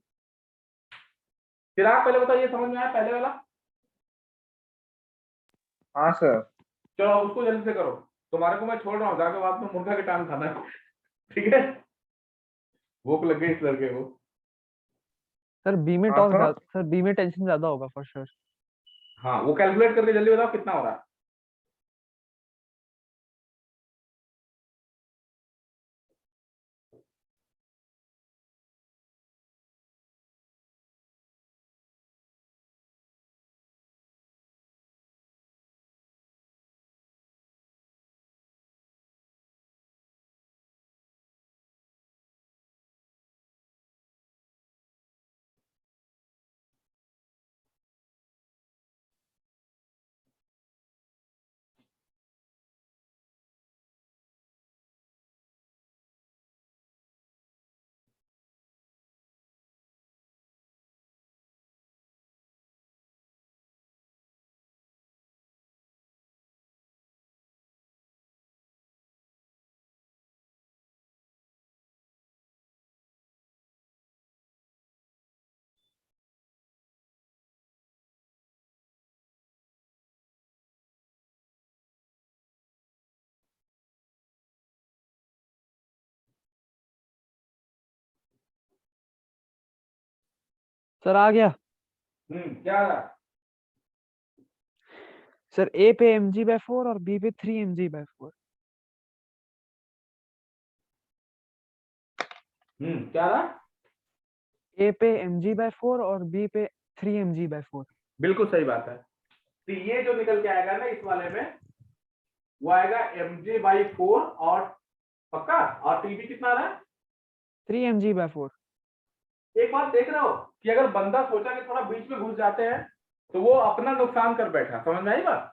चिराग पहले बताओ, ये समझ में आया पहले वाला? हाँ सर। चलो उसको जल्दी से करो, तुम्हारे को मैं छोड़ रहा हूँ, जाके बाद में मुर्गा की टांग खाना है, ठीक है? भूख लग गई इस लड़के को। सर बी में हाँ टॉस हाँ। सर बी में टेंशन ज्यादा होगा फॉर श्योर। हाँ वो कैलकुलेट करके जल्दी बताओ कितना हो रहा है। सर आ गया। क्या आ रहा है? सर ए पे mg/4 और बी पे 3 mg/4। क्या आ रहा है? ए पे mg/4 और बी पे 3 mg/4। बिल्कुल सही बात है। तो ये जो निकल के आएगा ना इस वाले में, वो आएगा mg/4 और पक्का, और टीबी कितना आ रहा है? 3 mg/4। एक बात देख रहे हो कि अगर बंदा सोचा कि थोड़ा बीच में घुस जाते हैं तो वो अपना नुकसान कर बैठा, समझ में आई बात?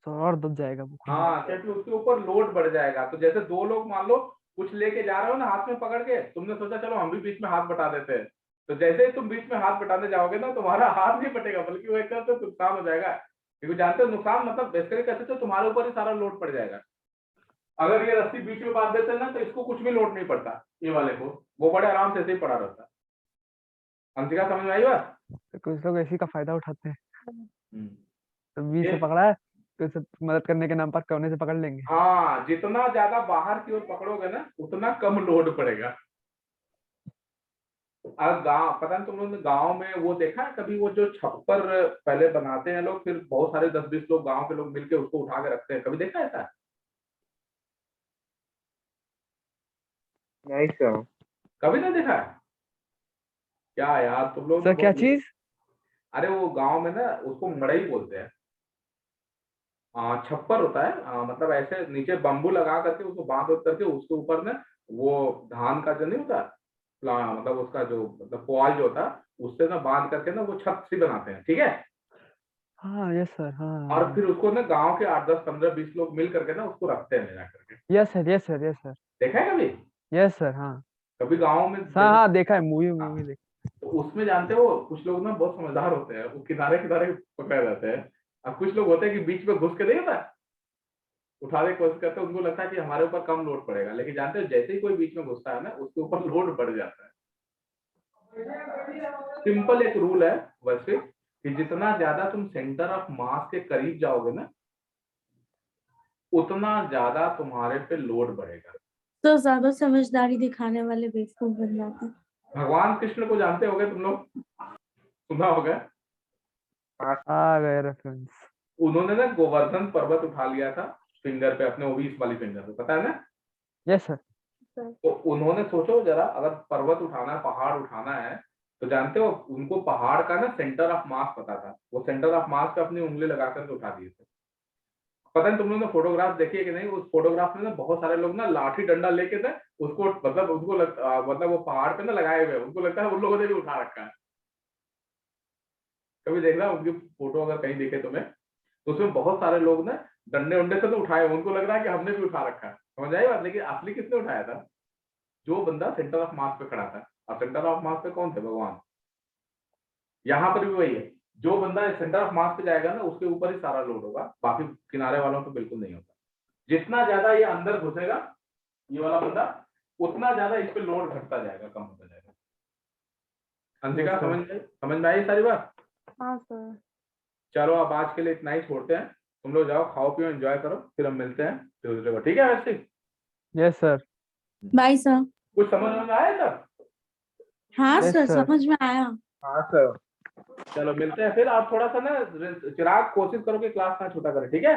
तो और दब जाएगा वो खुद। हाँ, क्योंकि उसके ऊपर लोड बढ़ जाएगा। तो जैसे दो लोग मान लो कुछ लेके जा रहे हो ना हाथ में पकड़ के, तुमने सोचा चलो हम भी बीच में हाथ बटा देते हैं, तो जैसे ही तुम बीच में हाथ बटाने जाओगे ना, तुम्हारा हाथ नहीं बटेगा बल्कि वो एक तरह से नुकसान हो जाएगा। क्योंकि जानते हो नुकसान मतलब बेसिकली कैसे, तो तुम्हारे ऊपर ही सारा लोड पड़ जाएगा। अगर ये रस्सी बीच में बांध देते हैं ना तो इसको कुछ भी लोड नहीं पड़ता, ये वाले को, वो बड़े आराम से ऐसे ही पड़ा रहता है। अंशिका समझ में आई बात? तो कुछ लोग इसी का फायदा उठाते हैं। हम्म। तो बी से ये पकड़ा है तो इसे मदद करने के नाम पर कोने से पकड़ लेंगे। हाँ, जितना ज्यादा बाहर की ओर पकड़ोगे ना उतना कम लोड पड़ेगा। अब गांव, पता नहीं तुम लोगों ने गांव में वो देखा है कभी, वो जो छप्पर पहले बनाते हैं लोग, फिर बहुत सारे 10-20 लोग गांव के लोग मिलके उसको उठा के रखते हैं, कभी देखा है ऐसा? नहीं सर। कभी नहीं देखा है क्या यार, तुम लोग ने सर क्या बहुत चीज? अरे वो गांव में ना उसको मड़ई बोलते हैं। छप्पर होता है, मतलब ऐसे नीचे बम्बू लगा करके उसको बांध उध करके उसके ऊपर ना वो धान का जो नहीं होता मतलब उसका जो मतलब पुआल जो होता है उससे ना बांध करके ना वो छत सी बनाते हैं, ठीक है? हाँ यस सर। और हाँ फिर उसको ना गांव के 8-10-15-20 लोग मिल करके ना उसको रखते हैं ले जा करके। Yes sir yes sir yes sir देखा है कभी? Yes sir. हाँ कभी गांव में हाँ जैसे, हाँ देखा है, मूवी हाँ, मूवी देख। तो उसमें जानते हो कुछ लोग ना बहुत समझदार होते हैं, वो किनारे किनारे पकड़े रहते हैं। और कुछ लोग होते हैं कि बीच में घुस के नहीं होता, उठाने की कोशिश करते हैं, उनको लगता है कि हमारे ऊपर कम लोड पड़ेगा, लेकिन जानते हो जैसे ही कोई बीच में घुसता है ना उसके ऊपर लोड बढ़ जाता है। सिंपल एक रूल है वैसे, कि जितना ज्यादा तुम सेंटर ऑफ मास के करीब जाओगे ना उतना ज्यादा तुम्हारे पे लोड बढ़ेगा। तो ज्यादा समझदारी दिखाने वाले बेवकूफ बन जाते हैं। भगवान कृष्ण को जानते होगे तुम लोग, सुना होगा। आ गए रेफरेंस। उन्होंने ना गोवर्धन पर्वत उठा लिया था फिंगर पे अपने, वो भी इस वाली फिंगर पे, पता है ना? Yes sir. तो उन्होंने सोचो जरा, अगर पर्वत उठाना है, पहाड़ उठाना है, तो जानते हो उनको पहाड़ का ना सेंटर ऑफ मास पता था, वो सेंटर ऑफ मास पे अपनी उंगली लगा करके उठा दिए थे। पता नहीं तुम लोगों ने फोटोग्राफ देखी है कि नहीं, उस फोटोग्राफ में ना बहुत सारे लोग ना लाठी डंडा लेके थे उसको, मतलब उनको मतलब वो पहाड़ पे ना लगाए हुए, उनको लगता है उन लोगों ने भी उठा रखा है। कभी देखना उनकी फोटो अगर कहीं दिखे तुम्हें, तो उसमें बहुत सारे लोग ने डंडे उंडे से तो उठाए, उनको लग रहा है कि हमने भी उठा रखा है, समझ आई बात। लेकिन असली किसने उठाया था? जो बंदा सेंटर ऑफ मास पे खड़ा था। अब सेंटर ऑफ मास पे कौन थे? भगवान। यहाँ पर भी वही है, जो बंदा सेंटर ऑफ मास पे जाएगा ना उसके ऊपर ही सारा लोड होगा, बाकी किनारे वालों पे बिल्कुल नहीं होता। जितना ज्यादा ये अंदर घुसेगा ये वाला बंदा, उतना ज्यादा इस पे लोड घटता जाएगा, कम होता जाएगा। अंशिका समझ में आई सारी बात? हाँ सर। चलो अब आज के लिए इतना ही छोड़ते हैं, तुम लोग जाओ खाओ पियो एंजॉय करो, फिर हम मिलते हैं ट्यूसडे को, ठीक है वैसे? Yes sir. Bye sir. कुछ समझ में आया सर? हाँ Yes, सर sir. समझ में आया। हाँ सर। चलो मिलते हैं फिर। आप थोड़ा सा ना चिराग कोशिश करो कि क्लास ना छोटा करे, ठीक है?